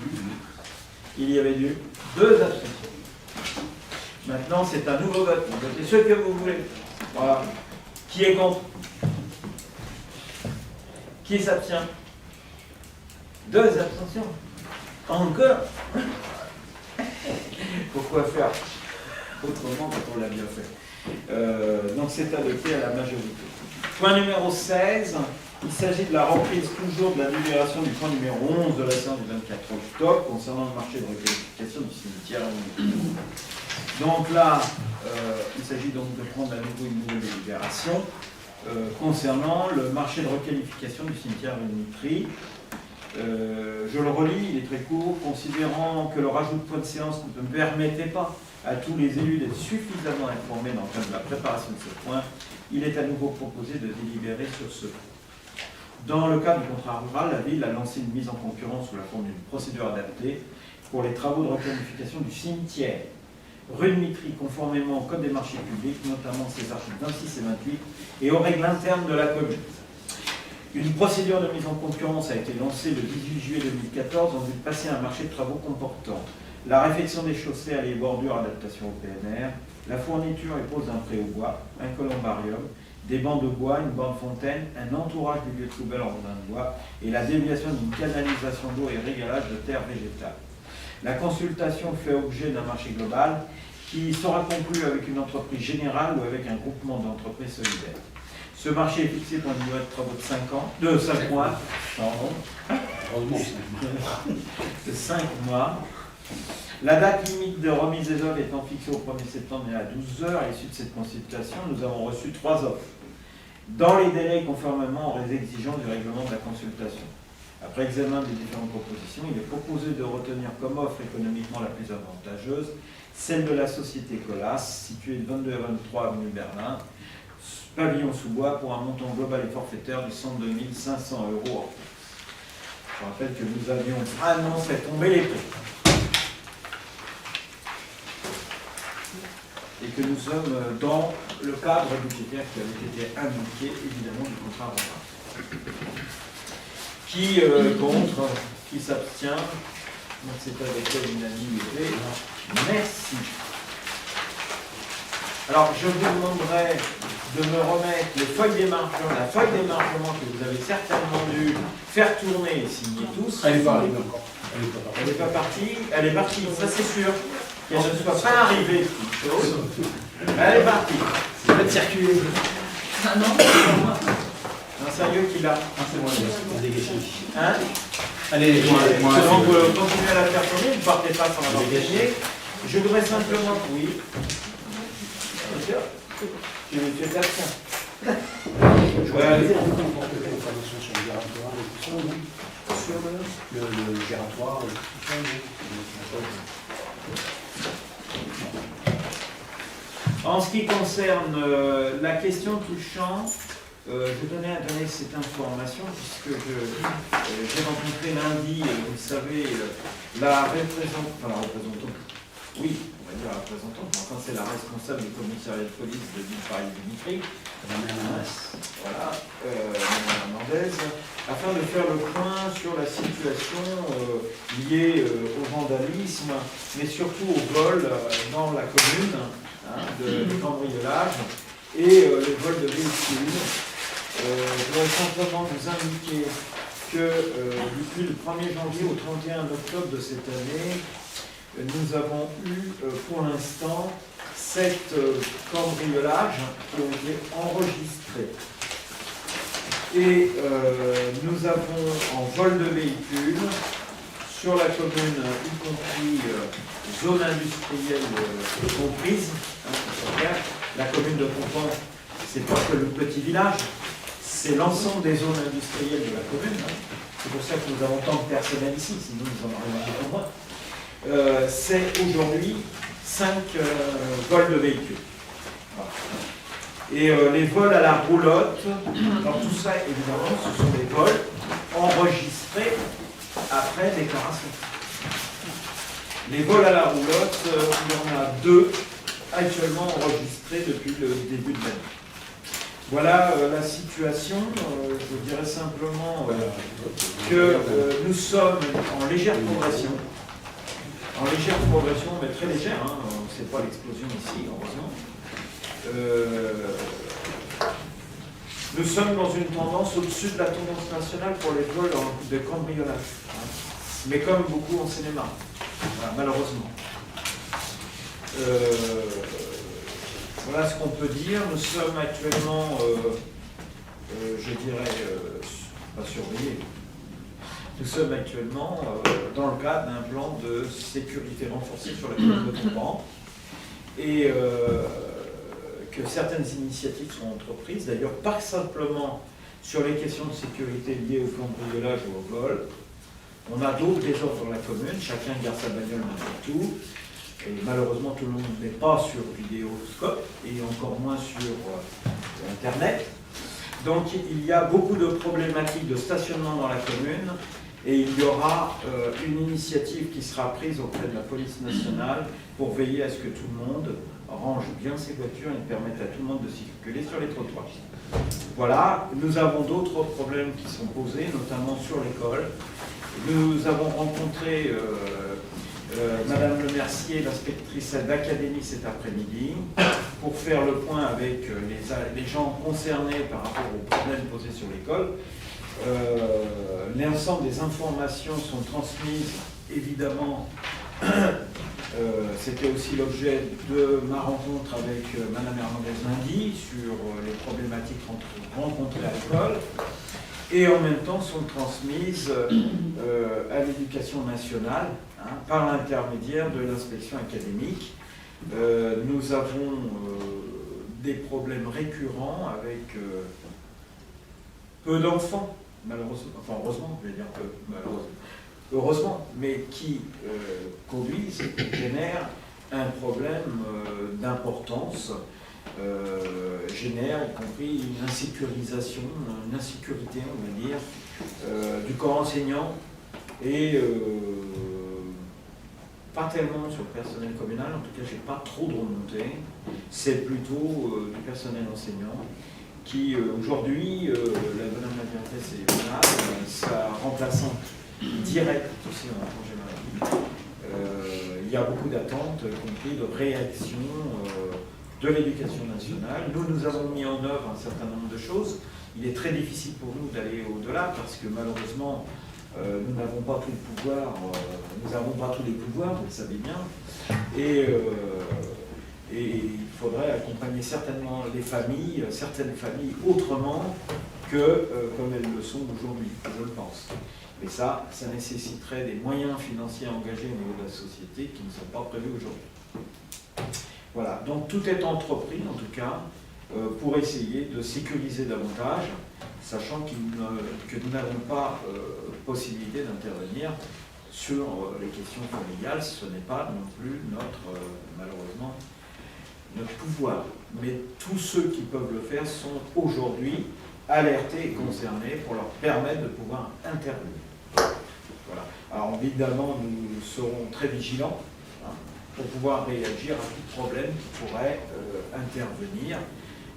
Il y avait eu 2 abstentions. Maintenant, c'est un nouveau vote. Vous votez ce que vous voulez. Voilà. Qui est contre? Qui s'abstient? 2 abstentions. Encore? Pourquoi faire autrement quand on l'a bien fait? Donc c'est adopté à la majorité. Point numéro 16, il s'agit de la reprise toujours de la délibération du point numéro 11 de la séance du 24 octobre concernant le marché de requalification du cimetière. Donc là, il s'agit donc de prendre à nouveau une nouvelle délibération concernant le marché de requalification du cimetière Mitry. Je le relis, il est très court. Considérant que le rajout de point de séance ne permettait pas à tous les élus d'être suffisamment informés dans le cadre de la préparation de ce point, il est à nouveau proposé de délibérer sur ce point. Dans le cadre du contrat rural, la ville a lancé une mise en concurrence sous la forme d'une procédure adaptée pour les travaux de requalification du cimetière rue de Mitry, conformément au code des marchés publics, notamment ses articles 26 et 28, et aux règles internes de la commune. Une procédure de mise en concurrence a été lancée le 18 juillet 2014 en vue de passer un marché de travaux comportant la réfection des chaussées, allées et bordures, adaptation au PNR, la fourniture et pose d'un pré au bois, un columbarium, des bancs de bois, une bande fontaine, un entourage du lieu de poubelle en rondin de bois et la déviation d'une canalisation d'eau et régalage de terre végétale. La consultation fait objet d'un marché global qui sera conclu avec une entreprise générale ou avec un groupement d'entreprises solidaires. Ce marché est fixé pour une durée de travaux de 5 mois. De 5 mois. La date limite de remise des offres étant fixée au 1er septembre et à 12 heures, à l'issue de cette consultation, nous avons reçu 3 offres, dans les délais conformément aux exigences du règlement de la consultation. Après examen des différentes propositions, il est proposé de retenir comme offre économiquement la plus avantageuse celle de la société Colas, située de 22 à 23 avenue Berlin, pavillon sous bois, pour un montant global et forfaitaire de 102 500 €. Je rappelle que nous avions annoncé tomber les prix. Et que nous sommes dans le cadre budgétaire qui avait été indiqué, évidemment, du contrat rural. Qui contre, qui s'abstient, donc c'est avec l'unanimité. Merci. Alors, je vous demanderai de me remettre les feuilles d'émargement, la feuille d'émargement que vous avez certainement dû faire tourner et signer tous. Elle n'est pas arrivée encore. Elle n'est pas partie. Elle est partie, ça c'est sûr. Qu'elle ne soit pas arrivée, petite chose. Elle est partie. Ça va circuler. Ah non, c'est moi. Un sérieux qui l'a. C'est moi, je vais dégager. Hein? Allez, Donc, continuez à la faire tourner, ne partez pas sans l'avoir gagné. Je voudrais simplement, oui. Tu es absent. Je voudrais dire un peu comporter des informations sur le giratoire et tout ça, non? Sur Le giratoire et tout ça, non? En ce qui concerne la question touchant, je tenais à donner cette information puisque j'ai rencontré lundi, vous le savez, la représentante, oui, on va dire la représentante, mais enfin c'est la responsable du commissariat de police de Villeparisis-Dimitri, voilà, Madame Hernandez, afin de faire le point sur la situation liée au vandalisme, mais surtout au vol dans la commune, de cambriolage et le vol de véhicules. Je voudrais simplement vous indiquer que depuis le 1er janvier au 31 octobre de cette année, nous avons eu pour l'instant 7 cambriolages qui ont été enregistrés. Et nous avons en vol de véhicules sur la commune, y compris zone industrielle comprise, la commune de Pompan, c'est pas que le petit village, c'est l'ensemble des zones industrielles de la commune. C'est pour ça que nous avons tant de personnel ici, sinon nous en aurions beaucoup moins. C'est aujourd'hui 5 vols de véhicules. Voilà. Et les vols à la roulotte, alors tout ça évidemment ce sont des vols enregistrés après déclaration. Les vols à la roulotte, il y en a 2 actuellement enregistrés depuis le début de l'année. Voilà la situation. Je dirais simplement que nous sommes en légère progression. En légère progression, mais très légère, hein. C'est pas l'explosion ici, heureusement. Nous sommes dans une tendance au-dessus de la tendance nationale pour les vols de cambriolage. Mais comme beaucoup en Seine-et-Marne, voilà, malheureusement. Voilà ce qu'on peut dire. Nous sommes actuellement, je dirais, pas surveillés. Nous sommes actuellement dans le cadre d'un plan de sécurité renforcée sur la commune de Pompan et que certaines initiatives sont entreprises, d'ailleurs pas simplement sur les questions de sécurité liées au cambriolage ou au vol. On a d'autres désordres dans la commune, chacun garde sa bagnole n'importe où. Et malheureusement, tout le monde n'est pas sur Vidéoscope et encore moins sur Internet. Donc il y a beaucoup de problématiques de stationnement dans la commune et il y aura une initiative qui sera prise auprès de la police nationale pour veiller à ce que tout le monde range bien ses voitures et permette à tout le monde de circuler sur les trottoirs. Voilà, nous avons d'autres problèmes qui sont posés, notamment sur l'école. Nous avons rencontré Madame Le Mercier, l'inspectrice d'académie cet après-midi, pour faire le point avec les gens concernés par rapport aux problèmes posés sur l'école. L'ensemble des informations sont transmises, évidemment. C'était aussi l'objet de ma rencontre avec Madame Hernandez lundi sur les problématiques rencontrées à l'école. Et en même temps sont transmises à l'éducation nationale par l'intermédiaire de l'inspection académique. Nous avons des problèmes récurrents avec peu d'enfants, malheureusement, enfin heureusement, je vais dire peu, malheureusement, heureusement, mais qui conduisent, génèrent un problème d'importance. Génère, y compris une insécurisation, une insécurité, on va dire, du corps enseignant et pas tellement sur le personnel communal, en tout cas j'ai pas trop de remontées, c'est plutôt du personnel enseignant qui aujourd'hui, Madame la directrice est là, sa remplaçante directe aussi en congé maladie, il y a beaucoup d'attentes, y compris de réactions de l'éducation nationale. Nous avons mis en œuvre un certain nombre de choses. Il est très difficile pour nous d'aller au-delà parce que malheureusement, nous n'avons pas tout le pouvoir, nous n'avons pas tous les pouvoirs, vous le savez bien. Et il faudrait accompagner certainement les familles, certaines familles autrement que comme elles le sont aujourd'hui, je le pense. Et ça nécessiterait des moyens financiers engagés au niveau de la société qui ne sont pas prévus aujourd'hui. Voilà, donc tout est entrepris en tout cas pour essayer de sécuriser davantage, sachant que nous n'avons pas possibilité d'intervenir sur les questions familiales, ce n'est pas non plus malheureusement, notre pouvoir. Mais tous ceux qui peuvent le faire sont aujourd'hui alertés et concernés pour leur permettre de pouvoir intervenir. Voilà. Alors évidemment, nous serons très vigilants pour pouvoir réagir à tout problème qui pourrait intervenir.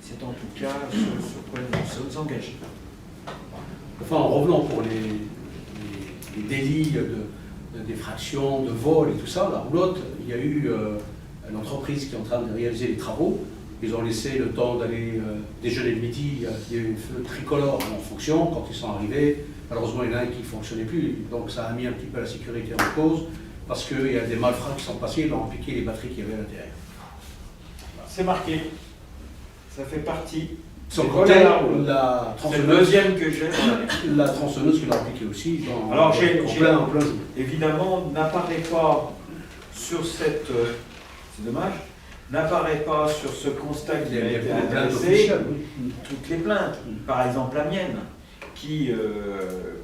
C'est en tout cas sur quoi nous sommes engagés. Enfin, en revenant pour les délits de défraction, de vol et tout ça, la roulotte, il y a eu l'entreprise qui est en train de réaliser les travaux. Ils ont laissé le temps d'aller déjeuner le midi, il y a eu un feu tricolore en fonction. Quand ils sont arrivés, malheureusement, il y en a un qui ne fonctionnait plus. Donc ça a mis un petit peu la sécurité en cause, parce qu'il y a des malfrats qui sont passés, ils ont piqué les batteries qu'il y avait à l'intérieur. C'est marqué. Ça fait partie. Son côté, la c'est le tronçonneuse, deuxième que j'ai. la tronçonneuse qui l'a appliqué aussi. Alors, en plein jour. évidemment, n'apparaît pas sur cette. C'est dommage. N'apparaît pas sur ce constat qui a été adressé toutes les plaintes. Par exemple, la mienne, qui,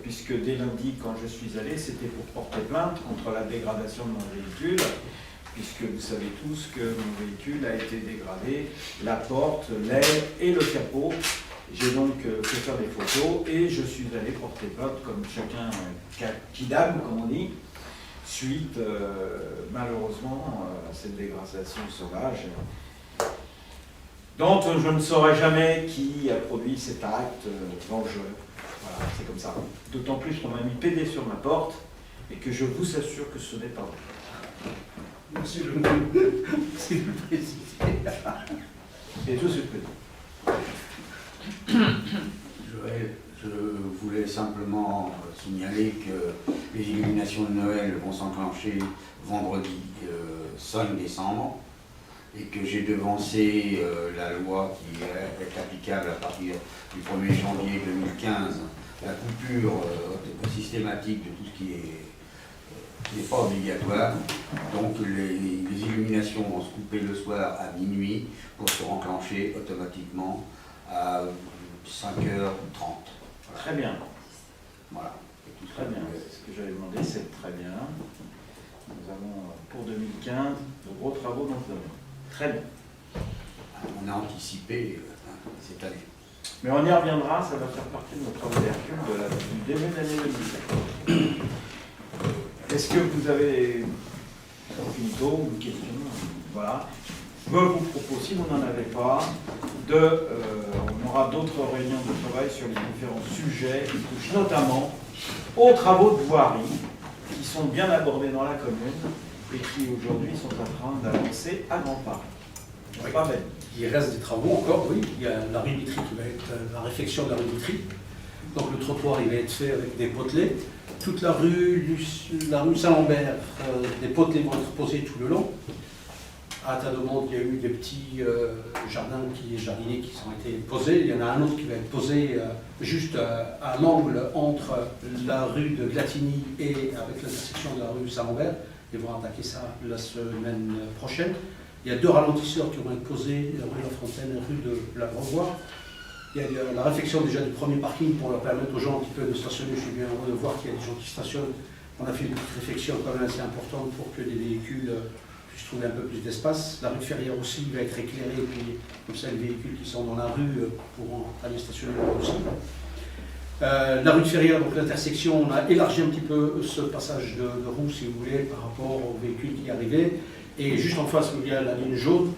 puisque dès lundi, quand je suis allé, c'était pour porter plainte contre la dégradation de mon véhicule, puisque vous savez tous que mon véhicule a été dégradé, la porte, l'aile et le capot. J'ai donc fait faire des photos et je suis allé porter plainte, comme chacun qui dame, comme on dit, suite malheureusement à cette dégradation sauvage. Donc je ne saurais jamais qui a produit cet acte vengeur. Voilà, c'est comme ça. D'autant plus qu'on m'a mis PD sur ma porte et que je vous assure que ce n'est pas vrai. Merci le président. Et tout ce président. Je voulais simplement signaler que les illuminations de Noël vont s'enclencher vendredi 5 décembre et que j'ai devancé la loi qui est applicable à partir du 1er janvier 2015, la coupure systématique de tout ce qui n'est pas obligatoire. Donc les illuminations vont se couper le soir à minuit pour se enclencher automatiquement à 5h30. Voilà. Très bien. Voilà. Très bien. Ce que j'avais demandé, c'est très bien. Nous avons pour 2015 de gros travaux dans ce domaine. Très bien. On a anticipé cette année. Mais on y reviendra, ça va faire partie de notre travail d'Hercule du début d'année 2017. Est-ce que vous avez finito une question? Voilà. Je vous propose, si vous n'en avez pas, on aura d'autres réunions de travail sur les différents sujets qui touchent notamment aux travaux de voirie qui sont bien abordés dans la commune et qui aujourd'hui sont en train d'avancer à grands pas. Oui. Pas belle. Il reste des travaux encore, oui. Il y a la rue Vitry qui va être la réfection de la rue Vitry. Donc le trottoir il va être fait avec des potelets. Toute la rue Saint-Lambert, des potelets vont être posés tout le long. À Tadomont, il y a eu des petits jardiniers qui ont été posés. Il y en a un autre qui va être posé juste à l'angle entre la rue de Glatigny et avec l'intersection de la rue Saint-Lambert. Ils vont attaquer ça la semaine prochaine. Il y a 2 ralentisseurs qui vont être posés, rue La Fontaine et rue de la Grandvoie. Il y a la réfection déjà du premier parking pour leur permettre aux gens un petit peu de stationner. Je suis bien heureux de voir qu'il y a des gens qui stationnent. On a fait une petite réflexion quand même assez importante pour que les véhicules puissent trouver un peu plus d'espace. La rue de Ferrière aussi va être éclairée, et puis comme ça les véhicules qui sont dans la rue pourront aller stationner là aussi. La rue de Ferrière, donc l'intersection, on a élargi un petit peu ce passage de roue, si vous voulez, par rapport aux véhicules qui arrivaient. Et juste en face, il y a la ligne jaune.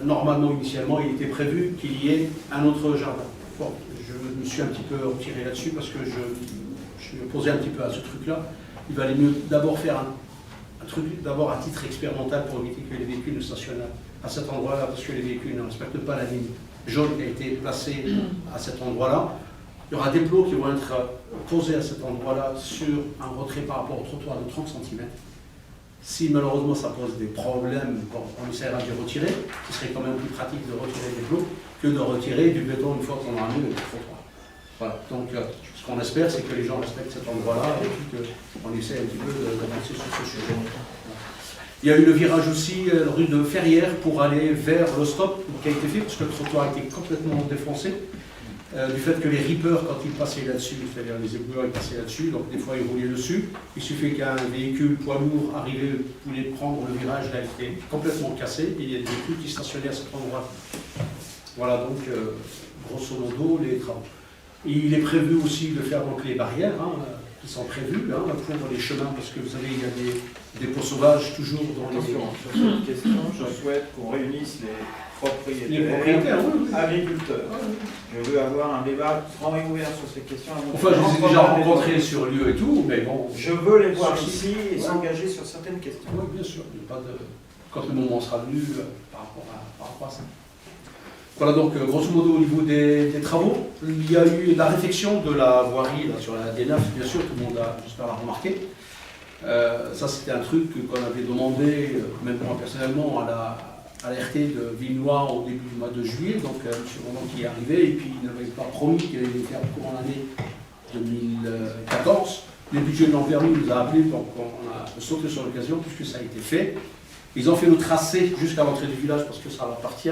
Normalement, initialement, il était prévu qu'il y ait un autre jardin. Bon, je me suis un petit peu retiré là-dessus parce que je me posais un petit peu à ce truc-là. Il valait mieux d'abord faire un truc, d'abord à titre expérimental pour éviter que les véhicules ne stationnent à cet endroit-là, parce que les véhicules ne respectent pas la ligne jaune qui a été placée à cet endroit-là. Il y aura des plots qui vont être posés à cet endroit-là sur un retrait par rapport au trottoir de 30 cm. Si malheureusement ça pose des problèmes, bon, on essaiera de les retirer. Ce serait quand même plus pratique de retirer des plots que de retirer du béton une fois qu'on aura mis le trottoir. Voilà. Donc ce qu'on espère, c'est que les gens respectent cet endroit-là et puis qu'on essaie un petit peu d'avancer sur ce sujet. Il y a eu le virage aussi rue de Ferrières pour aller vers le stop qui a été fait parce que le trottoir a été complètement défoncé. Du fait que les rippers, quand ils passaient là-dessus, c'est-à-dire les éboueurs, ils passaient là-dessus, donc des fois ils roulaient dessus. Il suffit qu'un véhicule poids lourd arrivait, voulait prendre le virage, là il était complètement cassé et il y a des véhicules qui stationnaient à cet endroit. Voilà donc grosso modo les travaux. Et il est prévu aussi de faire donc les barrières qui sont prévues pour les chemins parce que vous savez il y a des dépôts sauvages toujours dans les... Attention, sur cette question, je souhaite qu'on réunisse les propriétaires, oui. agriculteurs. Je veux avoir un débat franc et ouvert sur ces questions. Enfin, je les ai déjà rencontrés sur lieu et tout, mais bon... Je veux les voir ici et s'engager sur certaines questions. Oui, bien sûr. Il n'y a pas de... Quand le moment sera venu par rapport à ça. Voilà donc, grosso modo, au niveau des travaux, il y a eu la réfection de la voirie là, sur la D9, bien sûr, tout le monde a, j'espère, l'a remarqué. Ça, c'était un truc qu'on avait demandé, même moi personnellement, à la RT de Villenoix au début du mois de juillet, donc M. Roland qui est arrivé, et puis il n'avait pas promis qu'il allait le faire au courant de l'année 2014. Les budgets de l'an permis nous a appelés, donc on a sauté sur l'occasion, puisque ça a été fait. Ils ont fait le tracé jusqu'à l'entrée du village, parce que ça leur appartient,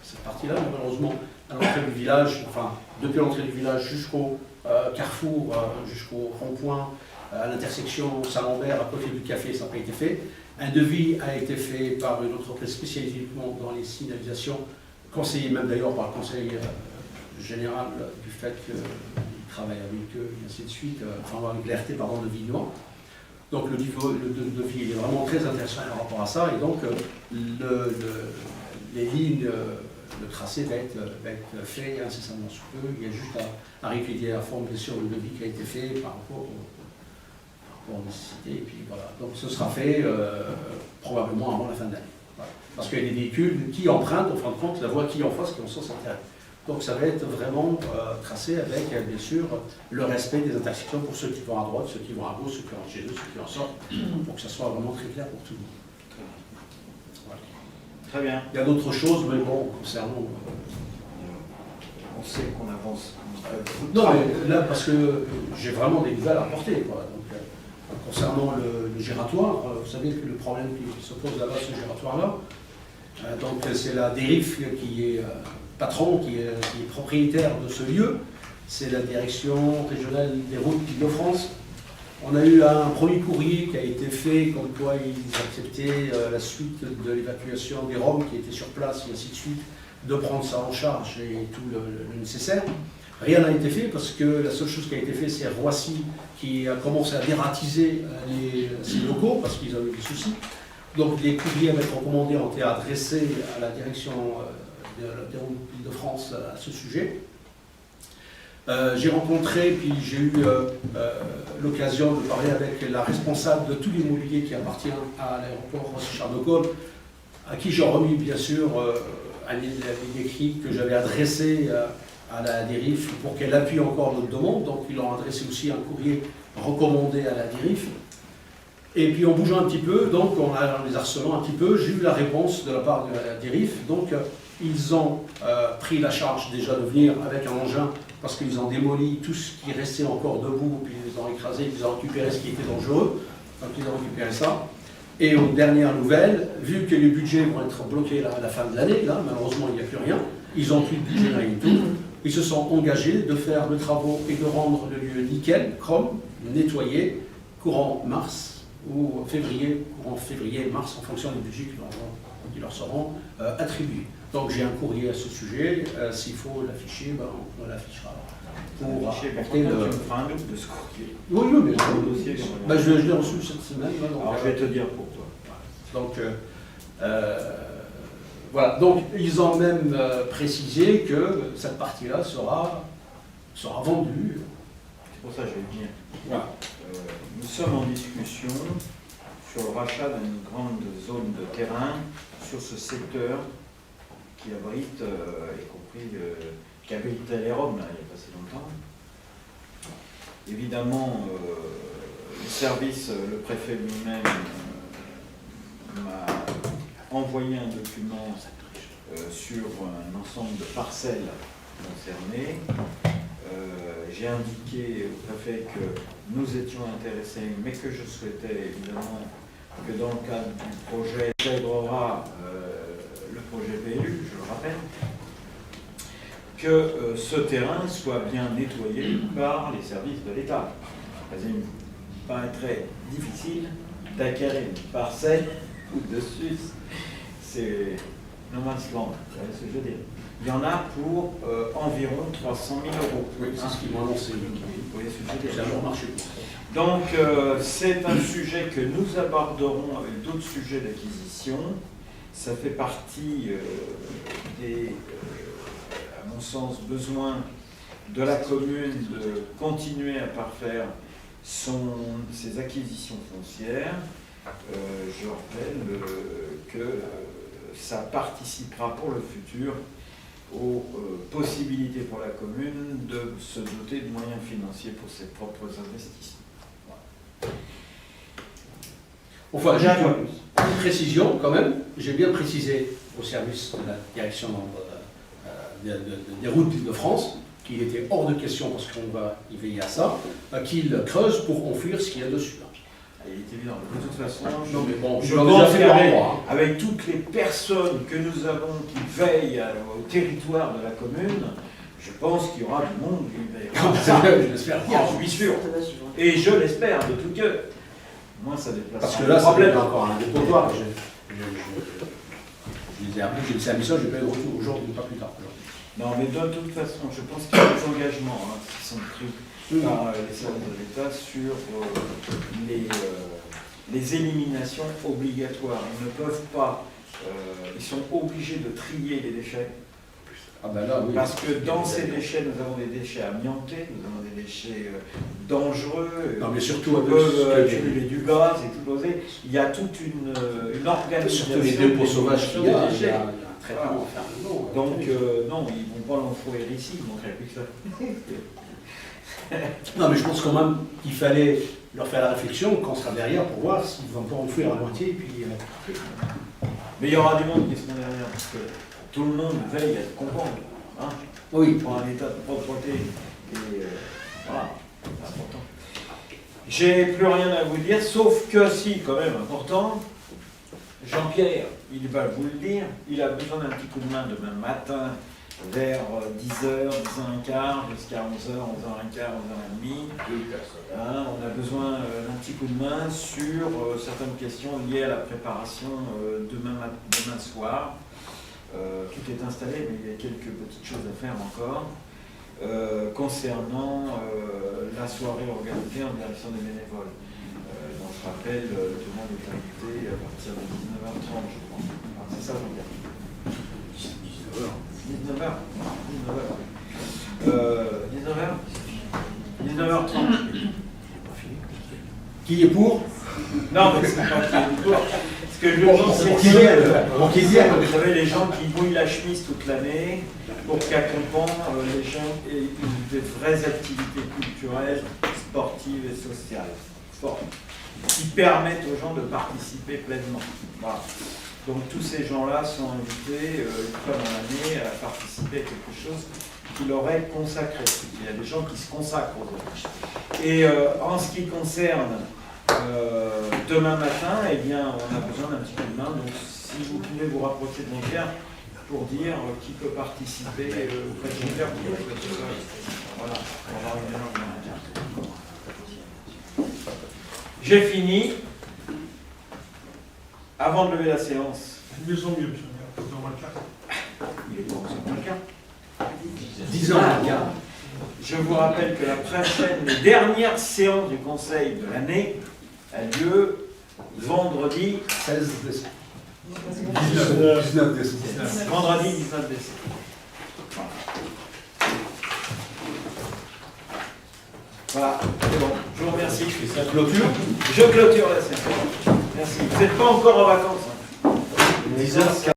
cette partie-là, mais malheureusement, à l'entrée du village, enfin, depuis l'entrée du village jusqu'au carrefour, jusqu'au rond-point, à l'intersection Saint-Lambert, à côté du café, ça n'a pas été fait. Un devis a été fait par une entreprise spécialisée dans les signalisations, conseillé même d'ailleurs par le conseil général du fait qu'il travaille avec eux, et ainsi de suite, enfin avec l'RT de Villenoix. Donc le devis est vraiment très intéressant par rapport à ça, et donc les lignes, le tracé va être fait incessamment sous peu. Il y a juste à réétudier à fond bien sûr le devis qui a été fait par rapport aux nécessités, et puis voilà. Donc ce sera fait probablement avant la fin de l'année. Voilà. Parce qu'il y a des véhicules qui empruntent, en fin de compte, la voie qui est en face, qui ont sens interne. Donc ça va être vraiment tracé avec, bien sûr, le respect des intersections pour ceux qui vont à droite, ceux qui vont à gauche, ceux qui rentrent chez eux, ceux qui en sortent, pour que ça soit vraiment très clair pour tout le monde. Voilà. Très bien. Il y a d'autres choses, mais bon, concernant... On sait qu'on avance. Non, mais là, parce que j'ai vraiment des nouvelles à apporter. Quoi. Donc, concernant le giratoire, vous savez que le problème qui se pose là-bas, ce giratoire-là, donc c'est la DERIF qui est patron, qui est propriétaire de ce lieu, c'est la direction régionale des routes d'Île-de-France. On a eu un premier courrier qui a été fait, comme quoi ils acceptaient la suite de l'évacuation des Roms qui étaient sur place, et ainsi de suite, de prendre ça en charge et tout le nécessaire. Rien n'a été fait parce que la seule chose qui a été faite, c'est Roissy qui a commencé à dératiser ses locaux parce qu'ils avaient des soucis. Donc les courriers avaient été recommandés, ont été adressés à la direction des routes d'Île-de-France à ce sujet. J'ai rencontré, puis j'ai eu l'occasion de parler avec la responsable de tout l'immobilier qui appartient à l'aéroport Roissy-Charles de Gaulle, à qui j'ai remis bien sûr un écrit que j'avais adressé à la DERIF pour qu'elle appuie encore notre demande. Donc ils ont adressé aussi un courrier recommandé à la DERIF. Et puis en bougeant un petit peu, donc en les harcelant un petit peu, j'ai eu la réponse de la part de la DERIF. Donc ils ont pris la charge déjà de venir avec un engin parce qu'ils ont démoli tout ce qui restait encore debout, puis ils ont écrasé, ils ont récupéré ce qui était dangereux. Donc ils ont récupéré ça. Et aux dernières nouvelles, vu que les budgets vont être bloqués à la fin de l'année, là malheureusement il n'y a plus rien, ils n'ont plus de budget rien du tout. Ils se sont engagés de faire le travaux et de rendre le lieu nickel, chrome, nettoyé, courant mars ou février, courant février-mars, en fonction des budgets qui leur seront attribués. Donc j'ai un courrier à ce sujet, s'il faut l'afficher, ben, on l'affichera. Pour apporter le... Tu me feras un double de ce courrier. Oui, mais le dossier, ben, je l'ai reçu cette semaine. Là, donc, alors je vais te dire pourquoi. Donc, voilà. Donc ils ont même précisé que cette partie-là sera vendue. C'est pour ça que je vais venir. Voilà. Nous sommes en discussion sur le rachat d'une grande zone de terrain sur ce secteur qui abrite, y compris qui abritait les Roms là, il n'y a pas si longtemps. Évidemment, le service, le préfet lui-même m'a envoyé un document sur un ensemble de parcelles concernées. J'ai indiqué au préfet que nous étions intéressés, mais que je souhaitais évidemment que dans le cadre du projet intégrera le projet PLU, je le rappelle, que ce terrain soit bien nettoyé par les services de l'État. Il me paraîtrait difficile d'acquérir une parcelle ou de Suisse. C'est no man's land, vous voyez ce que je veux dire. Il y en a pour environ 300 000 euros. Oui, c'est ce qu'ils m'ont annoncé. Vous voyez ce que je veux dire. C'est un bon marché. Donc, c'est un sujet que nous aborderons avec d'autres sujets d'acquisition. Ça fait partie des, à mon sens, besoins de la commune de continuer à parfaire ses acquisitions foncières. Je rappelle que ça participera pour le futur aux possibilités pour la commune de se doter de moyens financiers pour ses propres investissements. Enfin, j'ai une précision quand même. J'ai bien précisé au service de la direction des routes d'Île-de-France qu'il était hors de question, parce qu'on va y veiller à ça, qu'il creuse pour enfouir ce qu'il y a dessus. Il est évident. De toute façon, Non, mais bon, je ils l'ont pense déjà fait par endroit, hein. avec toutes les personnes que nous avons qui veillent au territoire de la commune, je pense qu'il y aura du monde qui veillera à ça. Je l'espère bien. Je suis sûr. Et je l'espère de tout cœur. Moi, ça déplace. Parce que là, ça va être encore un dépotoir. Je disais après, j'ai laissé un message, je n'ai pas eu de retour aujourd'hui, pas plus tard. Non, mais de toute façon, je pense qu'il y a des engagements qui sont pris par les services de l'État sur les éliminations obligatoires. Ils ne peuvent pas, ils sont obligés de trier les déchets. Ah ben là, oui. Parce que dans ces déchets, nous avons des déchets amiantés, nous avons des déchets dangereux, Non, mais surtout qui avec peuvent accumuler du gaz, exploser. Il y a toute une organisation. surtout les dépôts sauvages qu'il y a, des il y déchets. a un traitement à faire. Donc, non, ils ne vont pas l'enfouir ici, il manquerait plus que ça. Non, mais je pense quand même qu'il fallait leur faire la réflexion qu'on sera derrière pour voir s'ils vont pas enfouir à moitié. Et puis, Mais il y aura du monde qui seront derrière, parce que tout le monde veille à se comprendre. Hein, oui. pour un état de propreté. Et voilà, c'est important. J'ai plus rien à vous dire, sauf que si, quand même important, Jean-Pierre, il va vous le dire, il a besoin d'un petit coup de main demain matin vers 10h, 10h15, jusqu'à 11h, 11h15, 11h30. Hein, on a besoin d'un petit coup de main sur certaines questions liées à la préparation demain soir. Tout est installé, mais il y a quelques petites choses à faire encore. Concernant la soirée organisée en direction des bénévoles. Donc je rappelle, tout le monde est invité à partir de 19h30, je crois. Ah, c'est ça, Jean-Pierre. 19h 30. Qui est pour? Non, mais c'est pas qui est pour. Ce que je veux dire, c'est que vous savez, les gens qui mouillent la chemise toute l'année pour qu'accompagnent les gens aient des vraies activités culturelles, sportives et sociales fortes, qui permettent aux gens de participer pleinement. Voilà. Donc tous ces gens-là sont invités une fois dans l'année à participer à quelque chose qui leur est consacré. Il y a des gens qui se consacrent aux autres. Et en ce qui concerne demain matin, eh bien, on a besoin d'un petit coup de main. Donc si vous pouvez vous rapprocher de Jean-Pierre pour dire qui peut participer auprès de Jean-Pierre. Voilà, on va avoir une heure demain matin. J'ai fini. Avant de lever la séance. Une maison mieux, dans le cas. Il est pour le cas. 10 ans, regarde. Je vous rappelle que la prochaine, les dernières séances du Conseil de l'année a lieu vendredi 16 décembre. 19 décembre. Vendredi 19 décembre. Voilà, c'est bon. Je vous remercie. Ça clôture. Je clôture la séance. Merci. Vous n'êtes pas encore en vacances. Hein. 10h15.